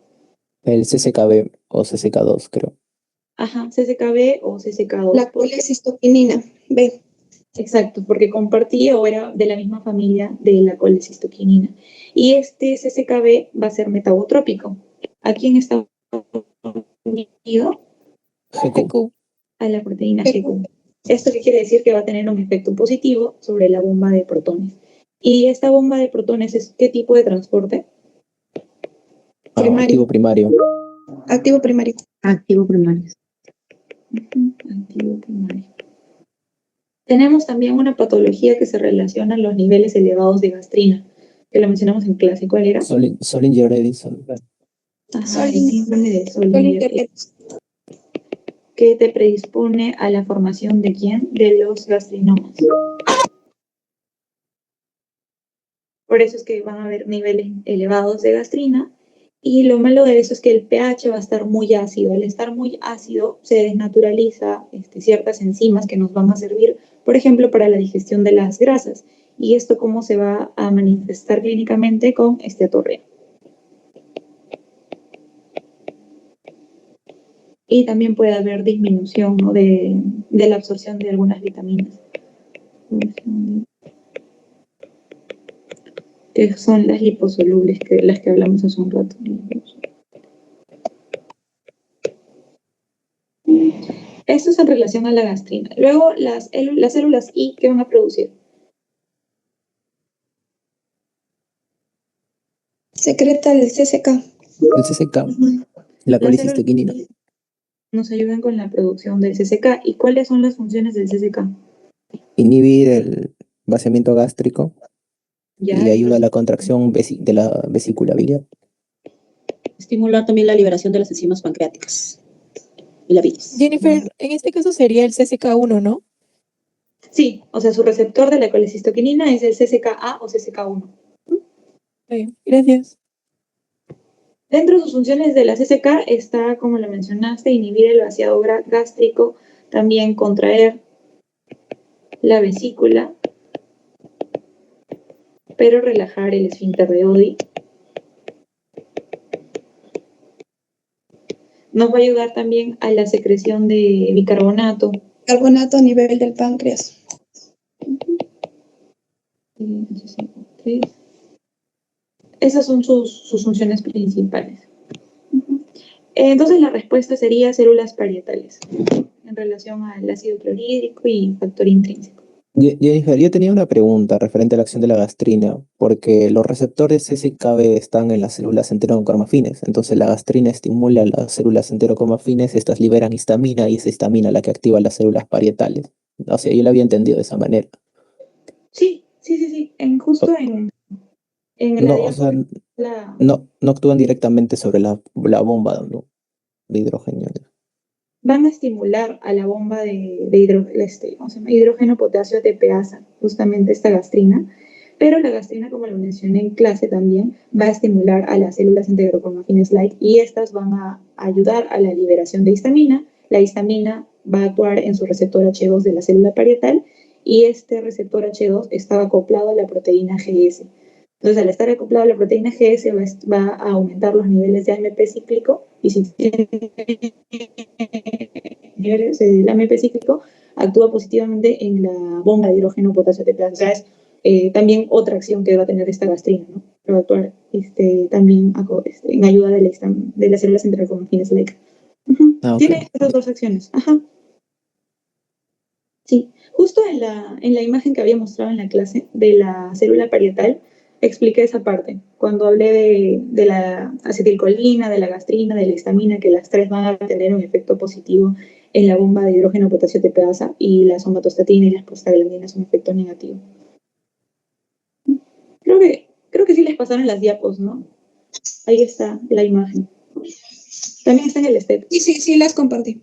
El CCKB o CCK2, creo. Ajá, CCKB o CCK2. La colecistoquinina, B. Exacto, porque compartía o era de la misma familia de la colecistoquinina. Y este CCKB va a ser metabotrópico. ¿A quién está unido? GQ. A la proteína GQ. ¿Esto qué quiere decir? Que va a tener un efecto positivo sobre la bomba de protones. ¿Y esta bomba de protones es qué tipo de transporte? Activo primario. Activo primario. Activo primario. Activo primario. Tenemos también una patología que se relaciona a los niveles elevados de gastrina, que lo mencionamos en clase. ¿Cuál era? Solinger-Edison. Ajá, el síndrome de Solinger-Edison, que te predispone a la formación de ¿quién? De los gastrinomas. Por eso es que van a haber niveles elevados de gastrina, y lo malo de eso es que el pH va a estar muy ácido. Al estar muy ácido se desnaturaliza ciertas enzimas que nos van a servir, por ejemplo, para la digestión de las grasas. ¿Y esto cómo se va a manifestar clínicamente? Con esteatorrea. Y también puede haber disminución, ¿no?, de la absorción de algunas vitaminas, que son las liposolubles, las que hablamos hace un rato. Esto es en relación a la gastrina. Luego, las células I, ¿qué van a producir? Secreta el CCK. El CCK. La Las colecistoquinina. células nos ayudan con la producción del CCK. ¿Y cuáles son las funciones del CCK? Inhibir el vaciamiento gástrico Ya, y ayuda a la contracción de la vesícula biliar. Estimular también la liberación de las enzimas pancreáticas y la bilis. Jennifer, en este caso sería el CCK1, ¿no? Sí, o sea, su receptor de la colecistoquinina es el CCKA o CCK1. Sí, gracias. Dentro de sus funciones de la CCK está, como lo mencionaste, inhibir el vaciado gástrico, también contraer la vesícula, pero relajar el esfínter de Oddi. Nos va a ayudar también a la secreción de bicarbonato. Carbonato a nivel del páncreas. Esas son sus funciones principales. Entonces la respuesta sería células parietales en relación al ácido clorhídrico y factor intrínseco. Jennifer, yo tenía una pregunta referente a la acción de la gastrina, porque los receptores CCKB están en las células enterocromafines, entonces la gastrina estimula las células enterocromafines, estas liberan histamina y es histamina la que activa las células parietales. O sea, yo lo había entendido de esa manera. Sí. Justo en la No, o sea, la, no actúan directamente sobre la bomba, ¿no?, de hidrógeno. van a estimular a la bomba de hidrógeno potasio ATPasa, justamente esta gastrina, pero la gastrina, como lo mencioné en clase también, va a estimular a las células enterocromafines light y estas van a ayudar a la liberación de histamina. La histamina va a actuar en su receptor H2 de la célula parietal y este receptor H2 está acoplado a la proteína GS. Entonces, al estar acoplado a la proteína GS va a aumentar los niveles de AMP cíclico y si tiene niveles del AMP cíclico, actúa positivamente en la bomba de hidrógeno potasio ATPasa. O sea, es también otra acción que va a tener esta gastrina, ¿no? Que va a actuar también en ayuda de las células enterocromafines like. Okay. Tiene esas dos acciones. Ajá. Sí, justo en la imagen que había mostrado en la clase de la célula parietal, expliqué esa parte. Cuando hablé de la acetilcolina, de la gastrina, de la histamina, que las tres van a tener un efecto positivo en la bomba de hidrógeno potasio ATPasa y la somatostatina y las prostaglandinas un efecto negativo. Creo que sí les pasaron las diapos, ¿no? Ahí está la imagen. También está en el STEP. Sí, las compartí.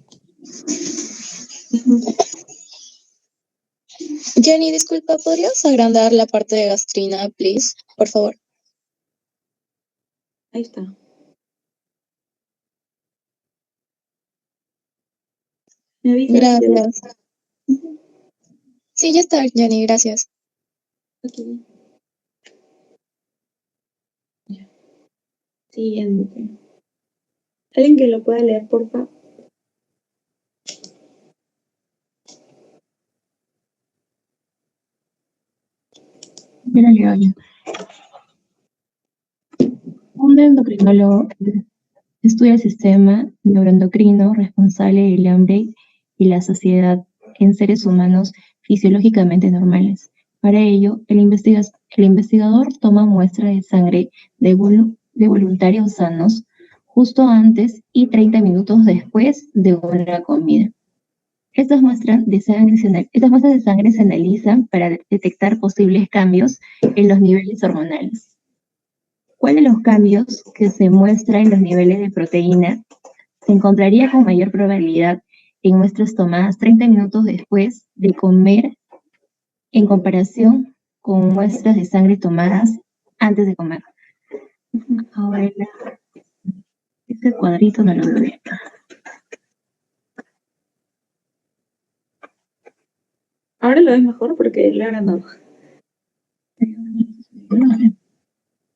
Jenny, disculpa, ¿podrías agrandar la parte de gastrina, please? Por favor. Ahí está. ¿Me avisas? Gracias. Sí, ya está, Jenny, gracias. Okay. Siguiente. ¿Alguien que lo pueda leer, por favor? Yo lo leo yo. Un endocrinólogo estudia el sistema neuroendocrino responsable del hambre y la saciedad en seres humanos fisiológicamente normales. Para ello, el investigador toma muestra de sangre de voluntarios sanos justo antes y 30 minutos después de una comida. Estas muestras de sangre se analizan para detectar posibles cambios en los niveles hormonales. ¿Cuál de los cambios que se muestra en los niveles de proteína se encontraría con mayor probabilidad en muestras tomadas 30 minutos después de comer en comparación con muestras de sangre tomadas antes de comer? Ahora, este cuadrito no lo veo. Ahora lo ves mejor porque lo he agrandado.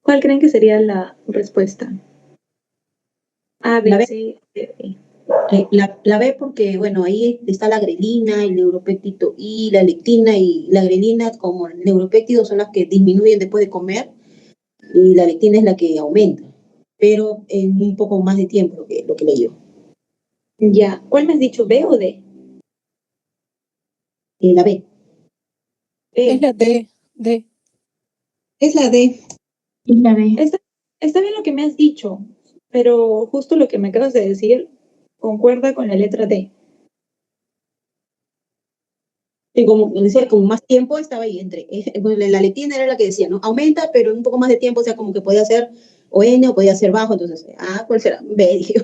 ¿Cuál creen que sería la respuesta? A, B, La B. C, D, E. La B porque, bueno, ahí está la grelina, el neuropéptido y la lectina, y la grelina como el neuropéptido son las que disminuyen después de comer y la lectina es la que aumenta, pero en un poco más de tiempo lo que leí yo. Ya. ¿Cuál me has dicho, B o D? La B. Es la D. Es la D. Es la B. Está bien lo que me has dicho, pero justo lo que me acabas de decir concuerda con la letra D. Y como decía, como más tiempo estaba ahí entre. La lectina era la que decía, ¿no? Aumenta, pero un poco más de tiempo, o sea, como que podía ser o N o podía ser bajo, entonces, ¿cuál será? B, dije.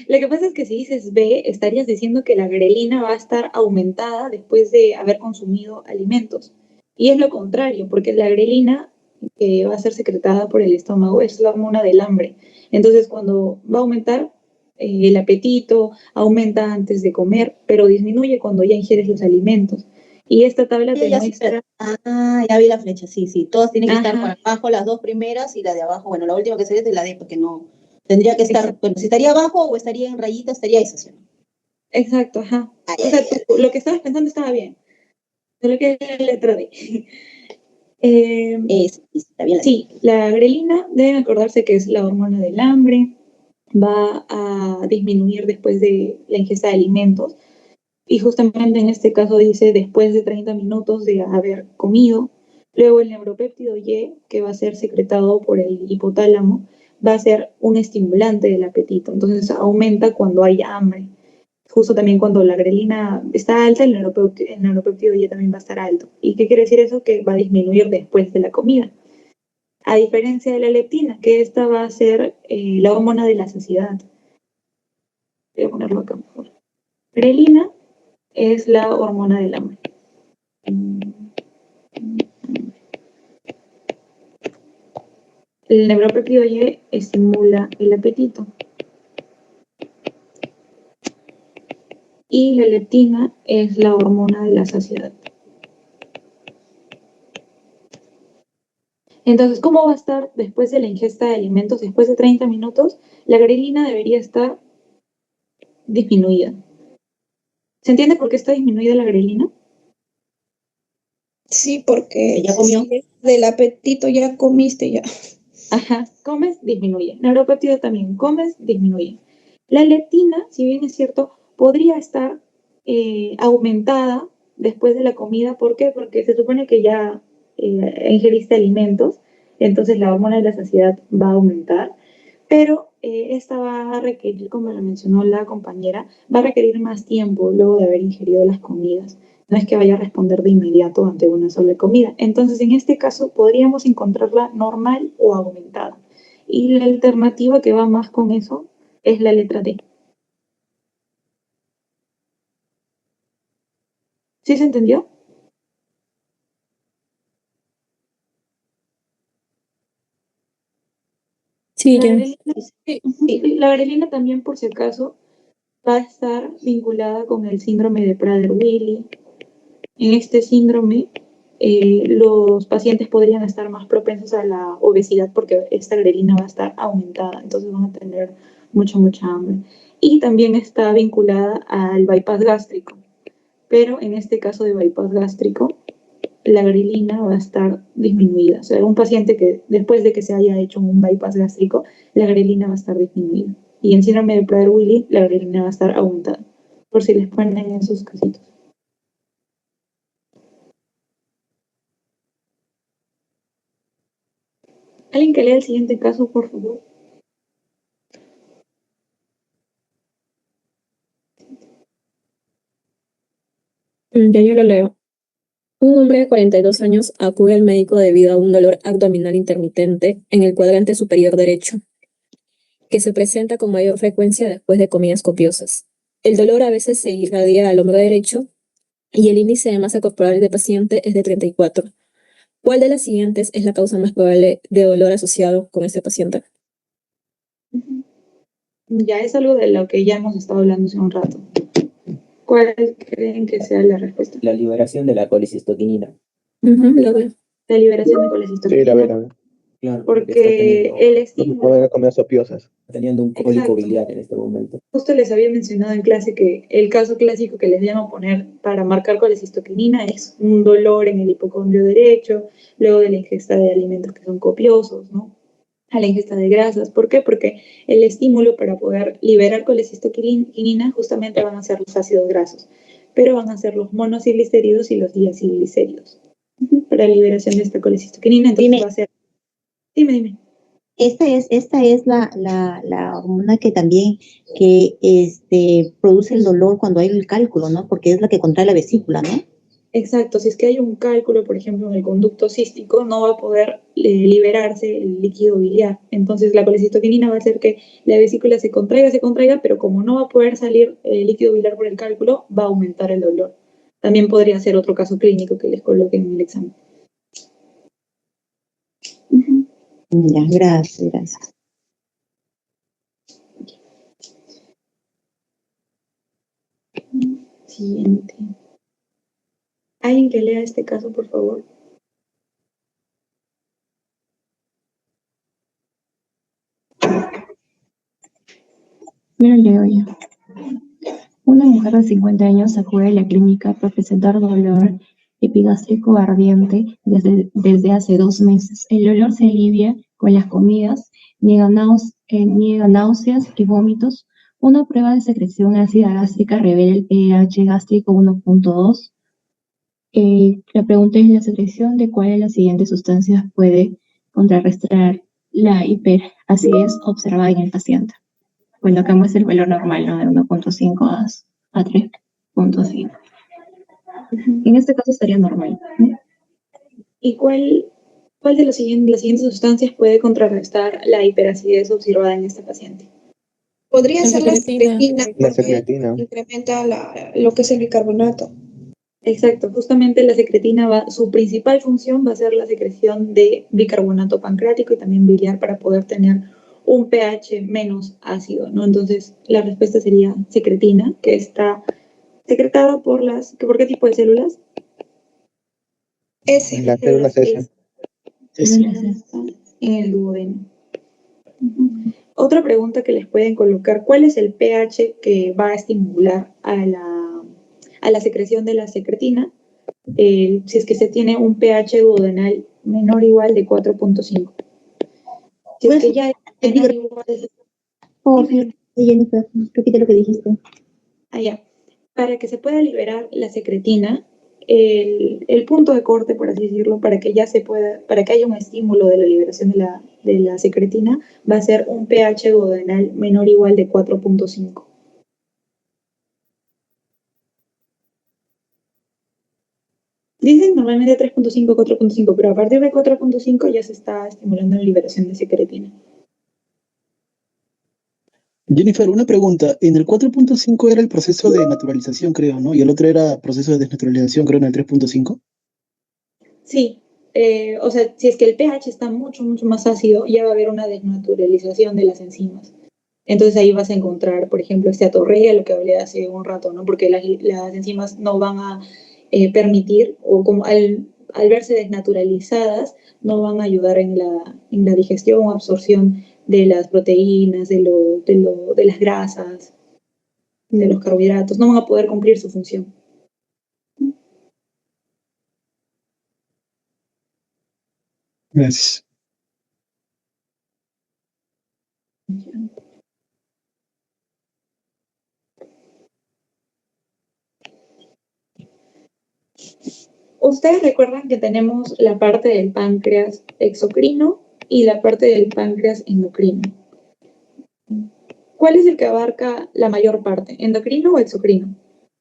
Lo que pasa es que si dices B, estarías diciendo que la grelina va a estar aumentada después de haber consumido alimentos. Y es lo contrario, porque la grelina que va a ser secretada por el estómago es la hormona del hambre. Entonces, cuando va a aumentar el apetito, aumenta antes de comer, pero disminuye cuando ya ingieres los alimentos. Y esta tabla te muestra... Ya vi la flecha, sí, sí. Todas tienen que estar Ajá. para abajo, las dos primeras y la de abajo. Bueno, la última que sería es de la D, porque no. Tendría que estar, bueno, si estaría abajo o estaría en rayita, estaría esa, ¿sí? Exacto, ajá. O sea, lo que estabas pensando estaba bien. Solo que es la letra D. Está bien. Sí, la grelina, deben acordarse que es la hormona del hambre, va a disminuir después de la ingesta de alimentos. Y justamente en este caso dice después de 30 minutos de haber comido. Luego el neuropéptido Y, que va a ser secretado por el hipotálamo, va a ser un estimulante del apetito. Entonces aumenta cuando hay hambre. Justo también cuando la grelina está alta, el neuropéptido Y también va a estar alto. ¿Y qué quiere decir eso? Que va a disminuir después de la comida. A diferencia de la leptina, que esta va a ser la hormona de la saciedad. Voy a ponerlo acá mejor. Grelina es la hormona del hambre. El neuropéptido Y estimula el apetito. Y la leptina es la hormona de la saciedad. Entonces, ¿cómo va a estar después de la ingesta de alimentos, después de 30 minutos? La grelina debería estar disminuida. ¿Se entiende por qué está disminuida la grelina? Sí, porque ya comió. Del apetito ya comiste ya. Ajá, comes, disminuye. Neuropéptido también, comes, disminuye. La leptina, si bien es cierto, podría estar aumentada después de la comida. ¿Por qué? Porque se supone que ya ingeriste alimentos, entonces la hormona de la saciedad va a aumentar, pero esta va a requerir, como lo mencionó la compañera, va a requerir más tiempo luego de haber ingerido las comidas. No es que vaya a responder de inmediato ante una sola comida. Entonces, en este caso, podríamos encontrarla normal o aumentada. Y la alternativa que va más con eso es la letra D. ¿Sí se entendió? Sí, La ya. grelina, la grelina también, por si acaso, va a estar vinculada con el síndrome de Prader-Willi. En este síndrome, los pacientes podrían estar más propensos a la obesidad porque esta grelina va a estar aumentada, entonces van a tener mucha hambre. Y también está vinculada al bypass gástrico, pero en este caso de bypass gástrico, la grelina va a estar disminuida. O sea, un paciente que después de que se haya hecho un bypass gástrico, la grelina va a estar disminuida. Y en síndrome de Prader-Willi, la grelina va a estar aumentada, por si les ponen en sus casitos. ¿Alguien que lea el siguiente caso, por favor? Ya yo lo leo. Un hombre de 42 años acude al médico debido a un dolor abdominal intermitente en el cuadrante superior derecho, que se presenta con mayor frecuencia después de comidas copiosas. El dolor a veces se irradia al hombro derecho y el índice de masa corporal del paciente es de 34. ¿Cuál de las siguientes es la causa más probable de dolor asociado con este paciente? Ya es algo de lo que ya hemos estado hablando hace un rato. ¿Cuál creen que sea la respuesta? La liberación de la colicistoquinina. Lo veo. La liberación de colecistoquinina. Sí, la ve. Claro, Porque el estímulo... Puede comer sopiosas. Teniendo un cólico Exacto. biliar en este momento. Justo les había mencionado en clase que el caso clásico que les llamo poner para marcar colecistoquinina es un dolor en el hipocondrio derecho, luego de la ingesta de alimentos que son copiosos, ¿no? A la ingesta de grasas. ¿Por qué? Porque el estímulo para poder liberar colecistoquinina justamente van a ser los ácidos grasos, pero van a ser los monoacilglicéridos y los diacilglicéridos para liberación de esta colecistoquinina. Entonces va a ser... Dime. Esta es la hormona que también produce el dolor cuando hay el cálculo, ¿no? Porque es la que contrae la vesícula, ¿no? Exacto, si es que hay un cálculo, por ejemplo, en el conducto cístico, no va a poder liberarse el líquido biliar. Entonces la colecistoquinina va a hacer que la vesícula se contraiga, pero como no va a poder salir el líquido biliar por el cálculo, va a aumentar el dolor. También podría ser otro caso clínico que les coloquen en el examen. Ya, gracias. Siguiente. ¿Alguien que lea este caso, por favor? Yo lo leo ya. Una mujer de 50 años acude a la clínica por presentar dolor epigástrico ardiente desde hace 2 meses. El dolor se alivia con las comidas, niega náuseas y vómitos. Una prueba de secreción ácida gástrica revela el pH gástrico 1.2. La pregunta es: la secreción de cuál de las siguientes sustancias puede contrarrestar la hiperacidez observada en el paciente. Colocamos el valor normal, ¿no? De 1.5 a 3.5. En este caso estaría normal, ¿no? ¿Y cuál de las siguientes sustancias puede contrarrestar la hiperacidez observada en este paciente? Podría ser la secretina, La porque secretina. incrementa lo que es el bicarbonato. Exacto, justamente la secretina su principal función va a ser la secreción de bicarbonato pancreático y también biliar para poder tener un pH menos ácido, ¿no? Entonces, la respuesta sería secretina, que está secretada ¿por qué tipo de células? S. Las células S. En el duodeno. Otra pregunta que les pueden colocar: ¿cuál es el pH que va a estimular a la secreción de la secretina? Si es que se tiene un pH duodenal menor o igual de 4.5. Si es que ya es menor o igual de... Jennifer, repite lo que dijiste. Ya. Para que se pueda liberar la secretina, el punto de corte, por así decirlo, para que haya un estímulo de la liberación de la secretina, va a ser un pH duodenal menor o igual de 4.5. Dicen normalmente 3.5, 4.5, pero a partir de 4.5 ya se está estimulando la liberación de secretina. Jennifer, una pregunta. En el 4.5 era el proceso de naturalización, creo, ¿no? Y el otro era proceso de desnaturalización, creo, en el 3.5. Sí, o sea, si es que el pH está mucho más ácido, ya va a haber una desnaturalización de las enzimas. Entonces ahí vas a encontrar, por ejemplo, esteatorrea, lo que hablé hace un rato, ¿no? Porque las enzimas no van a permitir, o como al al verse desnaturalizadas, no van a ayudar en la digestión o absorción de las proteínas, de las grasas, de los carbohidratos, no van a poder cumplir su función. Gracias. Ustedes recuerdan que tenemos la parte del páncreas exocrino y la parte del páncreas endocrino. ¿Cuál es el que abarca la mayor parte, endocrino o exocrino?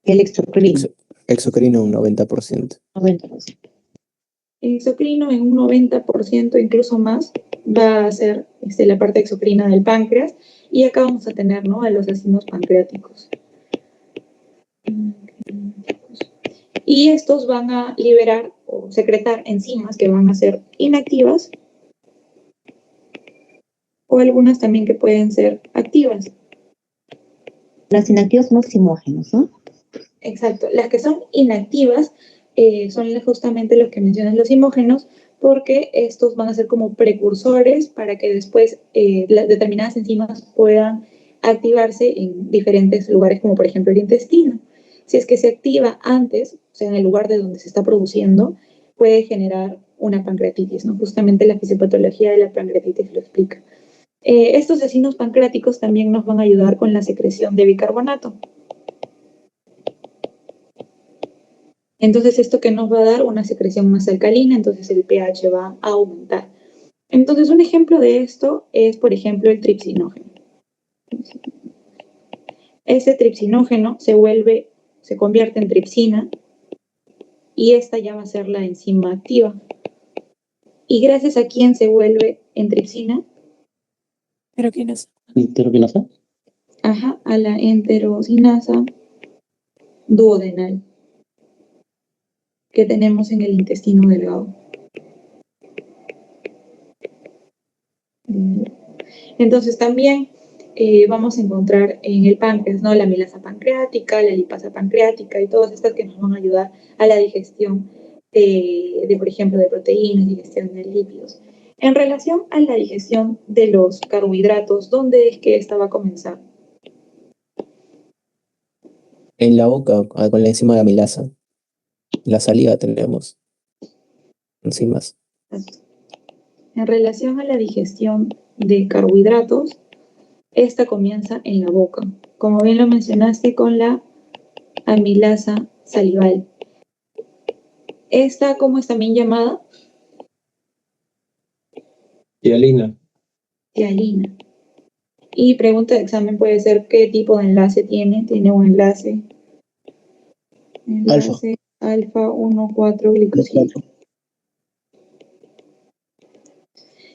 El exocrino. Exocrino un 90%. 90%. Exocrino en un 90%, incluso más, va a ser la parte exocrina del páncreas, y acá vamos a tener, ¿no?, a los ácidos pancreáticos. Y estos van a liberar o secretar enzimas que van a ser inactivas, o algunas también que pueden ser activas. Las inactivas son oximógenos, ¿no? Exacto. Las que son inactivas son justamente los que mencionan los imógenos, porque estos van a ser como precursores para que después las determinadas enzimas puedan activarse en diferentes lugares, como por ejemplo el intestino. Si es que se activa antes, o sea, en el lugar de donde se está produciendo, puede generar una pancreatitis, ¿no? Justamente la fisiopatología de la pancreatitis lo explica. Estos vecinos pancreáticos también nos van a ayudar con la secreción de bicarbonato. Entonces, ¿esto que nos va a dar? Una secreción más alcalina, entonces el pH va a aumentar. Entonces, un ejemplo de esto es, por ejemplo, el tripsinógeno. Ese tripsinógeno se convierte en tripsina, y esta ya va a ser la enzima activa. ¿Y gracias a quién se vuelve en tripsina? Enteroquinasa. ¿Enteroquinasa? Ajá, a la enterocinasa duodenal que tenemos en el intestino delgado. Entonces también vamos a encontrar en el páncreas, ¿no?, la amilasa pancreática, la lipasa pancreática y todas estas que nos van a ayudar a la digestión por ejemplo, de proteínas, digestión de lípidos. En relación a la digestión de los carbohidratos, ¿dónde es que esta va a comenzar? En la boca, con la enzima de amilasa. En la saliva tenemos enzimas. En relación a la digestión de carbohidratos, esta comienza en la boca, como bien lo mencionaste con la amilasa salival. Esta, ¿cómo es también llamada? Hialina. Hialina. Y pregunta de examen puede ser, ¿qué tipo de enlace tiene? Tiene un enlace alfa 1,4 glicosílico.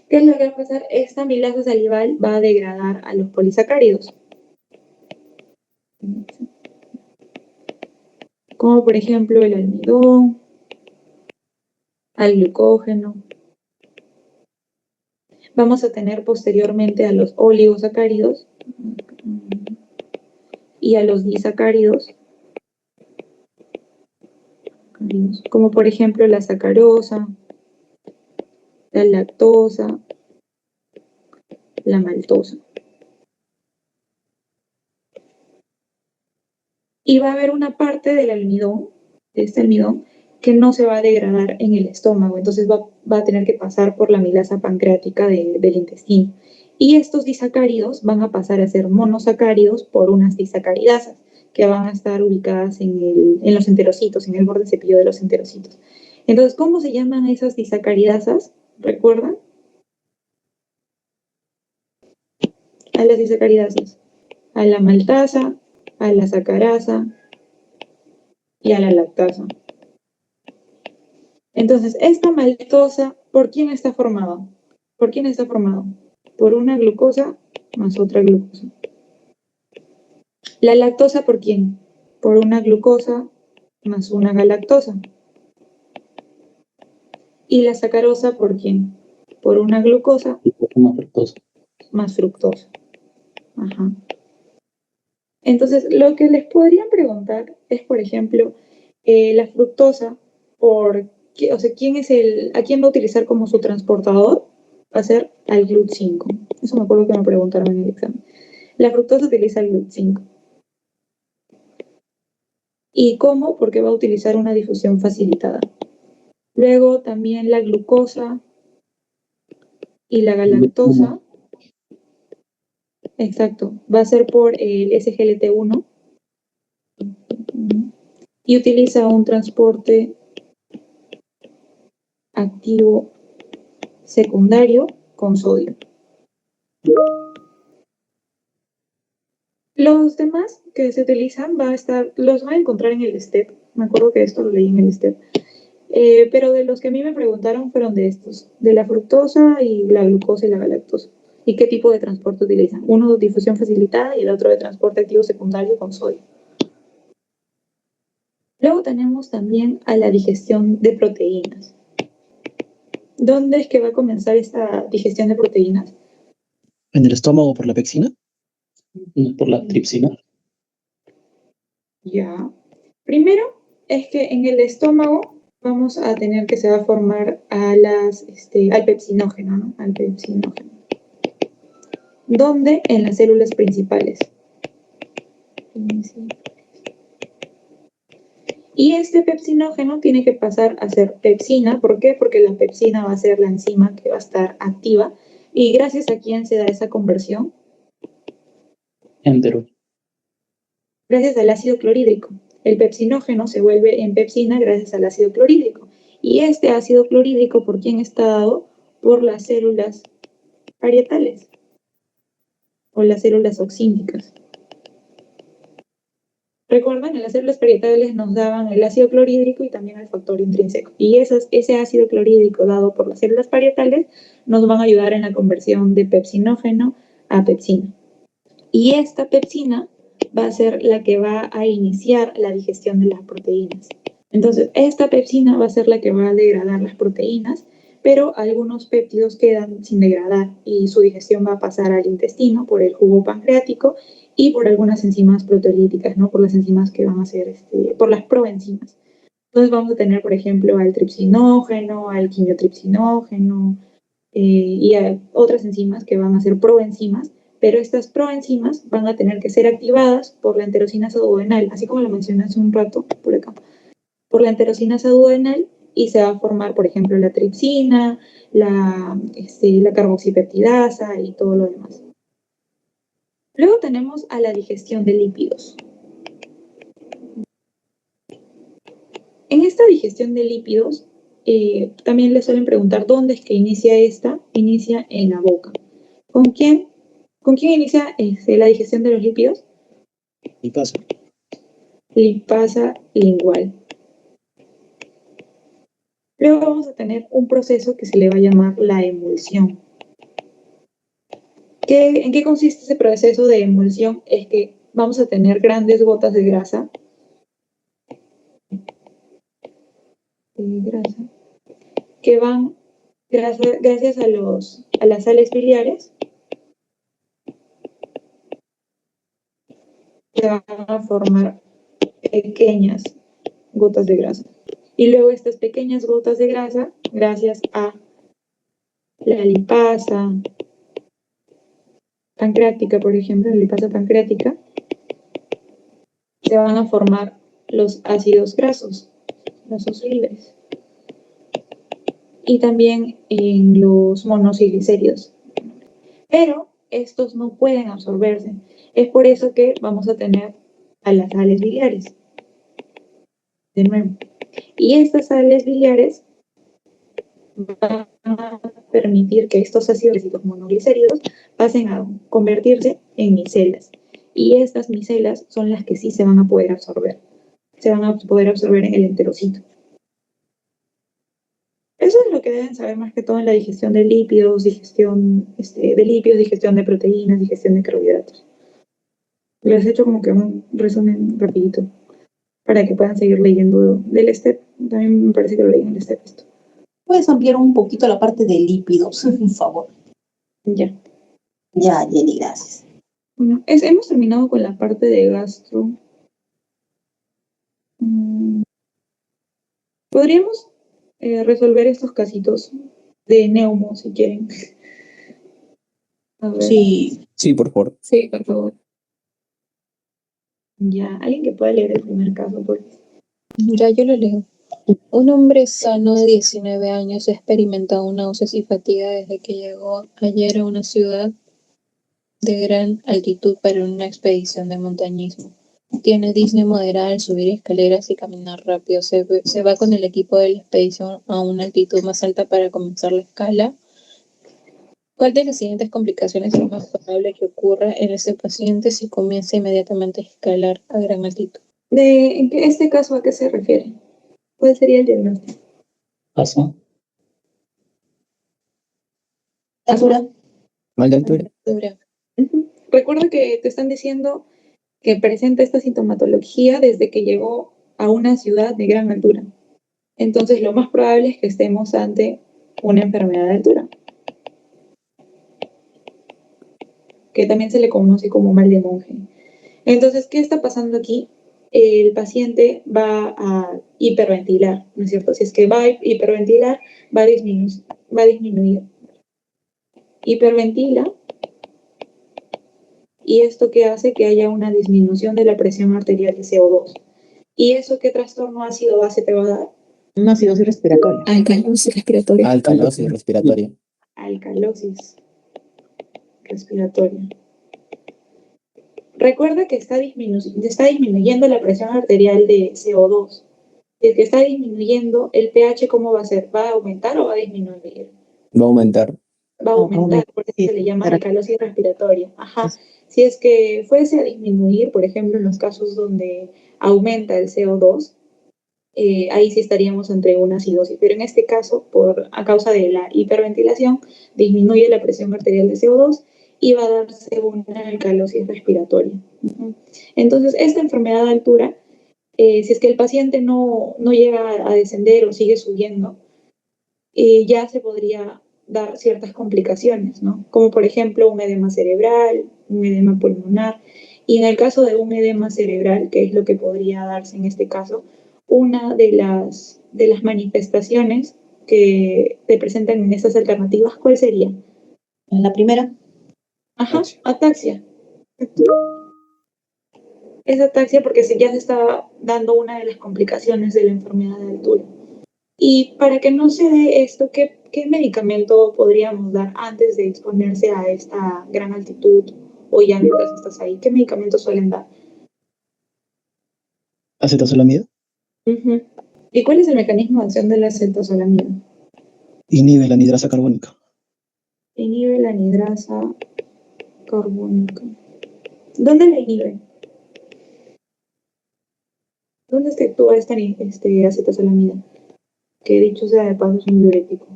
¿Qué es lo que va a pasar? Esta amilasa salival va a degradar a los polisacáridos, como por ejemplo el almidón, al glucógeno. Vamos a tener posteriormente a los oligosacáridos y a los disacáridos, como por ejemplo la sacarosa, la lactosa, la maltosa. Y va a haber una parte del almidón, de este almidón, que no se va a degradar en el estómago, entonces va a tener que pasar por la amilasa pancreática del intestino. Y estos disacáridos van a pasar a ser monosacáridos por unas disacaridasas, que van a estar ubicadas en los enterocitos, en el borde cepillo de los enterocitos. Entonces, ¿cómo se llaman esas disacaridasas? ¿Recuerdan? A las disacaridasas. A la maltasa, a la sacarasa y a la lactasa. Entonces, esta maltosa, ¿por quién está formada? ¿Por quién está formado? Por una glucosa más otra glucosa. La lactosa, ¿por quién? Por una glucosa más una galactosa. ¿Y la sacarosa, por quién? Por una glucosa más fructosa. Ajá. Entonces, lo que les podrían preguntar es, por ejemplo, la fructosa, ¿por ¿a quién va a utilizar como su transportador? Va a ser al GLUT5. Eso me acuerdo que me preguntaron en el examen. La fructosa utiliza el GLUT5. ¿Y cómo? Porque va a utilizar una difusión facilitada. Luego también la glucosa y la galactosa. Exacto. Va a ser por el SGLT1. Y utiliza un transporte activo secundario con sodio. Los demás que se utilizan los van a encontrar en el STEP. Me acuerdo que esto lo leí en el STEP. Pero de los que a mí me preguntaron fueron de estos, de la fructosa y la glucosa y la galactosa. ¿Y qué tipo de transporte utilizan? Uno de difusión facilitada y el otro de transporte activo secundario con sodio. Luego tenemos también a la digestión de proteínas. ¿Dónde es que va a comenzar esta digestión de proteínas? ¿En el estómago por la pexina? ¿Por la tripsina? Ya. Primero es que en el estómago vamos a tener que se va a formar al pepsinógeno, ¿no? Al pepsinógeno. ¿Dónde? En las células principales. Y este pepsinógeno tiene que pasar a ser pepsina. ¿Por qué? Porque la pepsina va a ser la enzima que va a estar activa. ¿Y gracias a quién se da esa conversión? Entero. Gracias al ácido clorhídrico. El pepsinógeno se vuelve en pepsina gracias al ácido clorhídrico. Y este ácido clorhídrico, ¿por quién está dado? Por las células parietales o las células oxínticas. Recuerdan, en las células parietales nos daban el ácido clorhídrico y también el factor intrínseco. Y ese ácido clorhídrico dado por las células parietales nos van a ayudar en la conversión de pepsinógeno a pepsina. Y esta pepsina va a ser la que va a iniciar la digestión de las proteínas. Entonces, esta pepsina va a ser la que va a degradar las proteínas, pero algunos péptidos quedan sin degradar y su digestión va a pasar al intestino por el jugo pancreático y por algunas enzimas proteolíticas, ¿no? Por las enzimas que van a ser, por las proenzimas. Entonces vamos a tener, por ejemplo, al tripsinógeno, al quimiotripsinógeno y a otras enzimas que van a ser proenzimas, pero estas proenzimas van a tener que ser activadas por la enterosinasa duodenal, así como lo mencioné hace un rato por acá, por la enterosinasa duodenal, y se va a formar, por ejemplo, la tripsina, la carboxipeptidasa y todo lo demás. Luego tenemos a la digestión de lípidos. En esta digestión de lípidos, también le suelen preguntar dónde es que inicia esta. Inicia en la boca. ¿Con quién inicia la digestión de los lípidos? Lipasa. Lipasa lingual. Luego vamos a tener un proceso que se le va a llamar la emulsión. ¿En qué consiste ese proceso de emulsión? Es que vamos a tener grandes gotas de grasa. Que van, gracias a las sales biliares, se van a formar pequeñas gotas de grasa. Y luego estas pequeñas gotas de grasa, gracias a la lipasa pancreática, por ejemplo, la lipasa pancreática, se van a formar los ácidos grasos libres. Y también en los monoglicéridos. Pero estos no pueden absorberse. Es por eso que vamos a tener a las sales biliares. De nuevo. Y estas sales biliares van a permitir que estos ácidos monoglicéridos pasen a convertirse en micelas. Y estas micelas son las que sí se van a poder absorber. Se van a poder absorber en el enterocito. Eso es lo que deben saber más que todo en la digestión de lípidos, digestión de proteínas, digestión de carbohidratos. Les he hecho como que un resumen rapidito para que puedan seguir leyendo del STEP. También me parece que lo leí en el STEP esto. ¿Puedes ampliar un poquito la parte de lípidos, por favor? Ya. Ya, Jenny, gracias. Bueno, hemos terminado con la parte de gastro. Podríamos resolver estos casitos de neumo, si quieren. A ver. Sí. Sí, por favor. Sí, por favor. Ya, alguien que pueda leer el primer caso, por favor. Ya yo lo leo. Un hombre sano de 19 años ha experimentado náuseas y fatiga desde que llegó ayer a una ciudad de gran altitud para una expedición de montañismo. Tiene disnea moderada al subir escaleras y caminar rápido. Se va con el equipo de la expedición a una altitud más alta para comenzar la escala. ¿Cuál de las siguientes complicaciones es más probable que ocurra en este paciente si comienza inmediatamente a escalar a gran altitud? ¿En este caso a qué se refiere? ¿Cuál sería el diagnóstico? Asma. Altura. Mal de altura. Recuerda que te están diciendo que presenta esta sintomatología desde que llegó a una ciudad de gran altura. Entonces, lo más probable es que estemos ante una enfermedad de altura, que también se le conoce como mal de monje. Entonces, ¿qué está pasando aquí? El paciente va a hiperventilar, ¿no es cierto? Si es que va a hiperventilar, va a disminuir. Hiperventila, y esto que hace que haya una disminución de la presión arterial de CO2. ¿Y eso qué trastorno ácido-base te va a dar? Una acidosis respiratoria. Alcalosis respiratoria. Alcalosis respiratoria. Alcalosis respiratoria. Recuerda que está disminuyendo la presión arterial de CO2. Si es que está disminuyendo, el pH, ¿cómo va a ser? ¿Va a aumentar o va a disminuir? Va a aumentar. Va a aumentar, por eso se le llama alcalosis respiratoria. Ajá. Si es que fuese a disminuir, por ejemplo, en los casos donde aumenta el CO2, ahí sí estaríamos entre una acidosis. Pero en este caso, a causa de la hiperventilación, disminuye la presión arterial de CO2 y va a darse una alcalosis respiratoria. Entonces, esta enfermedad de altura, si es que el paciente no llega a descender o sigue subiendo, ya se podría dar ciertas complicaciones, ¿no? Como por ejemplo un edema cerebral, un edema pulmonar. Y en el caso de un edema cerebral, que es lo que podría darse en este caso, una de las manifestaciones que te presentan en estas alternativas, ¿cuál sería? En la primera. Ajá, ataxia. Es ataxia porque ya se está dando una de las complicaciones de la enfermedad de altura. Y para que no se dé esto, ¿qué medicamento podríamos dar antes de exponerse a esta gran altitud o ya mientras estás ahí? ¿Qué medicamentos suelen dar? Acetazolamida. ¿Y cuál es el mecanismo de acción de la acetazolamida? Inhibe la anhidrasa carbónica. Inhibe la anhidrasa carbónica. ¿Dónde la inhibe? ¿Dónde se actúa esta acetazolamida? Que dicho sea de paso es un diurético.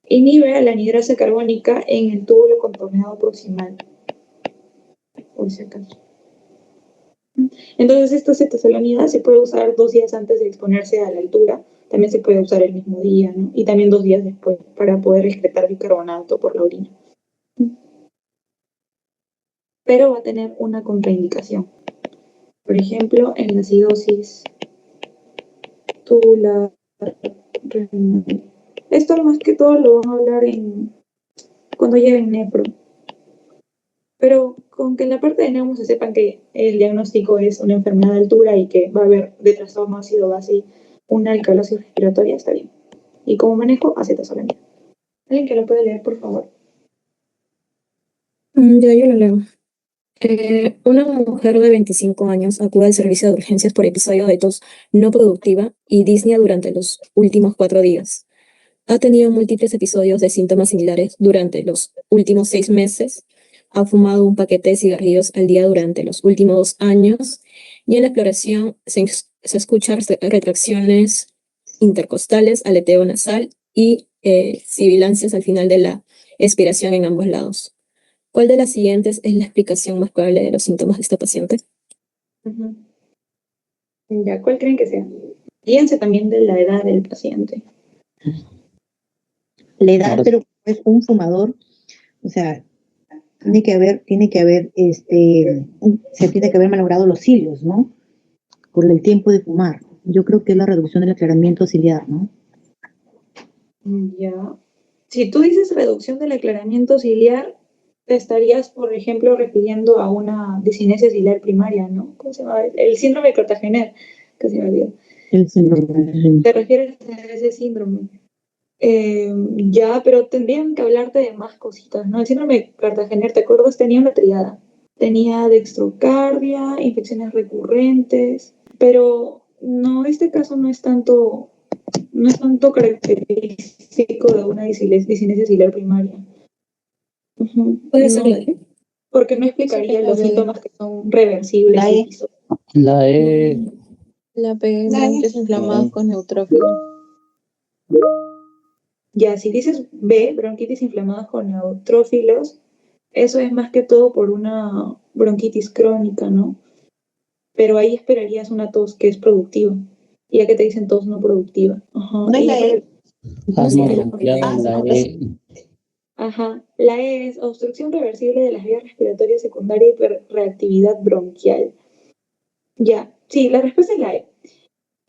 Inhibe la anhidrasa carbónica en el túbulo contorneado proximal, por si acaso. Entonces, esta acetazolamida se puede usar 2 días antes de exponerse a la altura. También se puede usar el mismo día, ¿no? Y también 2 días después para poder excretar bicarbonato por la orina. Pero va a tener una contraindicación. Por ejemplo, en la acidosis tubular renal. Esto más que todo lo van a hablar cuando lleven nepro. Pero con que en la parte de neumo se sepan que el diagnóstico es una enfermedad de altura y que va a haber de trastorno ácido-base una alcalosis respiratoria, está bien. Y como manejo, acetazolamida. ¿Alguien que lo puede leer, por favor? Ya yo lo leo. Una mujer de 25 años acude al servicio de urgencias por episodio de tos no productiva y disnea durante los últimos 4 días. Ha tenido múltiples episodios de síntomas similares durante los últimos 6 meses. Ha fumado un paquete de cigarrillos al día durante los últimos 2 años. Y en la exploración se escuchan retracciones intercostales, aleteo nasal y sibilancias al final de la expiración en ambos lados. ¿Cuál de las siguientes es la explicación más probable de los síntomas de esta paciente? Ya, ¿cuál creen que sea? Fíjense también de la edad del paciente. La edad, pero es un fumador, o sea, se tiene que haber malogrado los cilios, ¿no? Por el tiempo de fumar. Yo creo que es la reducción del aclaramiento ciliar, ¿no? Ya. Si tú dices reducción del aclaramiento ciliar, te estarías, por ejemplo, refiriendo a una disinesia ciliar primaria, ¿no? ¿Cómo se llama? El síndrome de Cartagener, que se me olvidó. El síndrome. ¿Te refieres a ese síndrome? Ya, pero tendrían que hablarte de más cositas, ¿no? El síndrome de Cartagener, ¿te acuerdas? Tenía una triada. Tenía dextrocardia, infecciones recurrentes, pero no, este caso no es tanto característico de una disinesia ciliar primaria. Puede ser No, la E. porque no explicaría los síntomas que son reversibles. La E. La E. La P, La E. bronquios inflamados con neutrófilos. Ya, si dices B, bronquitis inflamadas con neutrófilos, eso es más que todo por una bronquitis crónica, ¿no? Pero ahí esperarías una tos que es productiva, ya que te dicen tos no productiva. Ajá. ¿No es la E? Asma Sí. bronquial, la E. Ajá. La E es obstrucción reversible de las vías respiratorias secundaria y hiperreactividad bronquial. Ya, sí, la respuesta es la E.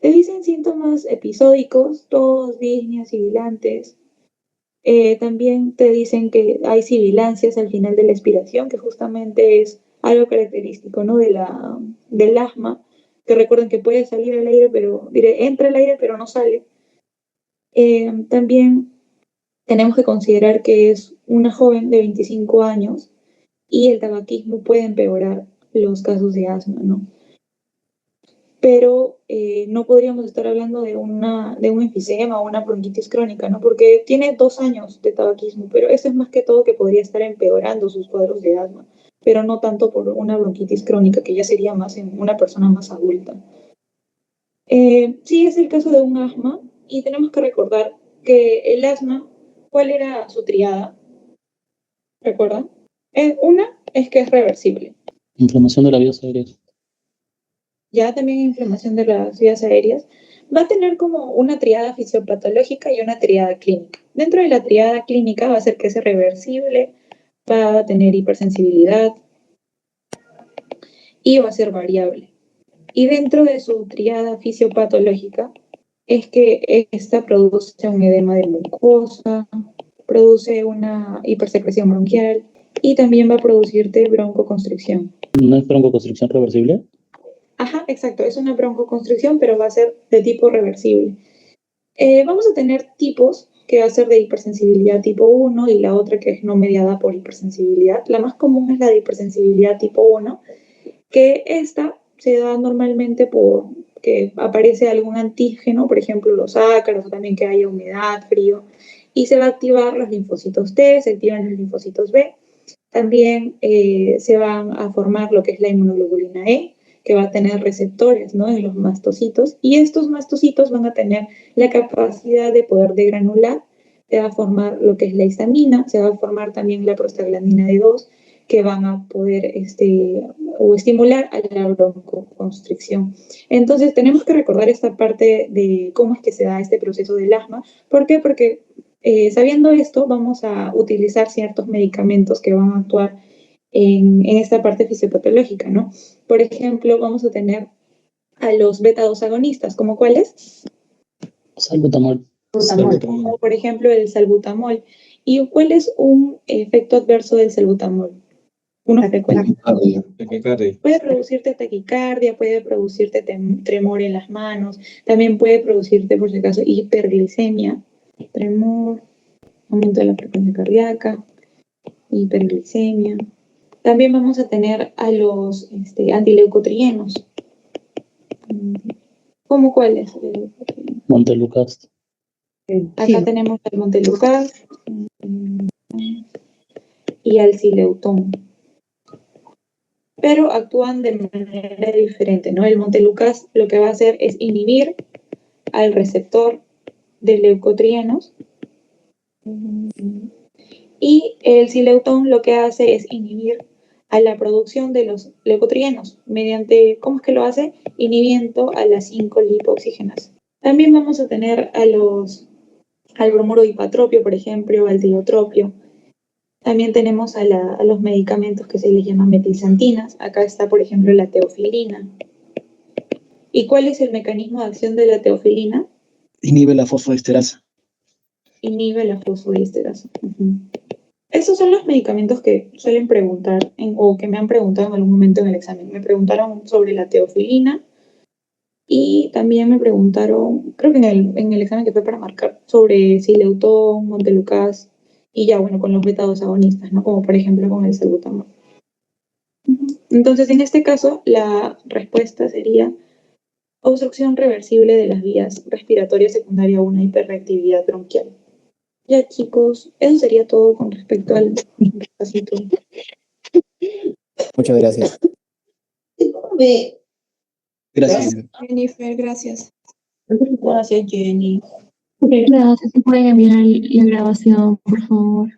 Te dicen síntomas episódicos, tos, disnea, sibilantes. También te dicen que hay sibilancias al final de la expiración, que justamente es algo característico, ¿no? Del asma, que recuerden que puede salir al aire, pero entra al aire, pero no sale. También tenemos que considerar que es una joven de 25 años y el tabaquismo puede empeorar los casos de asma, ¿no? Pero no podríamos estar hablando de un enfisema o una bronquitis crónica, ¿no? Porque tiene 2 años de tabaquismo, pero eso es más que todo que podría estar empeorando sus cuadros de asma, pero no tanto por una bronquitis crónica, que ya sería más en una persona más adulta. Sí, es el caso de un asma, y tenemos que recordar que el asma, ¿cuál era su triada? ¿Recuerdan? Una es que es reversible. Inflamación de las vías aéreas. Ya también inflamación de las vías aéreas, va a tener como una triada fisiopatológica y una triada clínica. Dentro de la triada clínica va a ser que es reversible, va a tener hipersensibilidad y va a ser variable. Y dentro de su triada fisiopatológica es que esta produce un edema de mucosa, produce una hipersecreción bronquial y también va a producirte broncoconstricción. ¿No es broncoconstricción reversible? Ajá, exacto, es una broncoconstricción, pero va a ser de tipo reversible. Vamos a tener tipos que va a ser de hipersensibilidad tipo 1 y la otra que es no mediada por hipersensibilidad. La más común es la de hipersensibilidad tipo 1, que esta se da normalmente por que aparece algún antígeno, por ejemplo los ácaros, o también que haya humedad, frío, y se va a activar los linfocitos T, se activan los linfocitos B. También se van a formar lo que es la inmunoglobulina E, que va a tener receptores, ¿no?, en los mastocitos, y estos mastocitos van a tener la capacidad de poder degranular, se va a formar lo que es la histamina, se va a formar también la prostaglandina D2, que van a poder o estimular a la broncoconstricción. Entonces tenemos que recordar esta parte de cómo es que se da este proceso del asma. ¿Por qué? Porque sabiendo esto, vamos a utilizar ciertos medicamentos que van a actuar en esta parte fisiopatológica, ¿no? Por ejemplo, vamos a tener a los beta-2 agonistas, ¿como cuáles? Salbutamol. Como por ejemplo el salbutamol. ¿Y cuál es un efecto adverso del salbutamol? Una frecuencia. Taquicardia. Puede producirte taquicardia, puede producirte tremor en las manos, también puede producirte, por si acaso, hiperglicemia, tremor, aumento de la frecuencia cardíaca, hiperglicemia. También vamos a tener a los antileucotrienos. ¿Cómo cuáles? Montelukast. Acá tenemos al Montelukast y al Sileutón. Pero actúan de manera diferente, ¿no? El Montelukast lo que va a hacer es inhibir al receptor de leucotrienos y el Sileutón lo que hace es inhibir a la producción de los leucotrienos mediante, ¿cómo es que lo hace? Inhibiendo a las 5 lipoxígenas. También vamos a tener al bromuro dipatropio, por ejemplo, al tiotropio. También tenemos a los medicamentos que se les llaman metilsantinas. Acá está, por ejemplo, la teofilina. ¿Y cuál es el mecanismo de acción de la teofilina? Inhibe la fosfodiesterasa. Inhibe la fosfodiesterasa. Esos son los medicamentos que suelen preguntar o que me han preguntado en algún momento en el examen. Me preguntaron sobre la teofilina y también me preguntaron, creo que en el examen que fue para marcar, sobre Sileutón, Montelukast y ya, bueno, con los beta-2 agonistas, ¿no? Como por ejemplo con el salbutamol. Entonces, en este caso, la respuesta sería obstrucción reversible de las vías respiratorias secundaria 1, hiperreactividad bronquial. Ya, chicos, eso sería todo con respecto al pasito. Muchas gracias. Gracias. Jennifer, gracias. Gracias, Jenny. Gracias, si pueden enviar la grabación, por favor.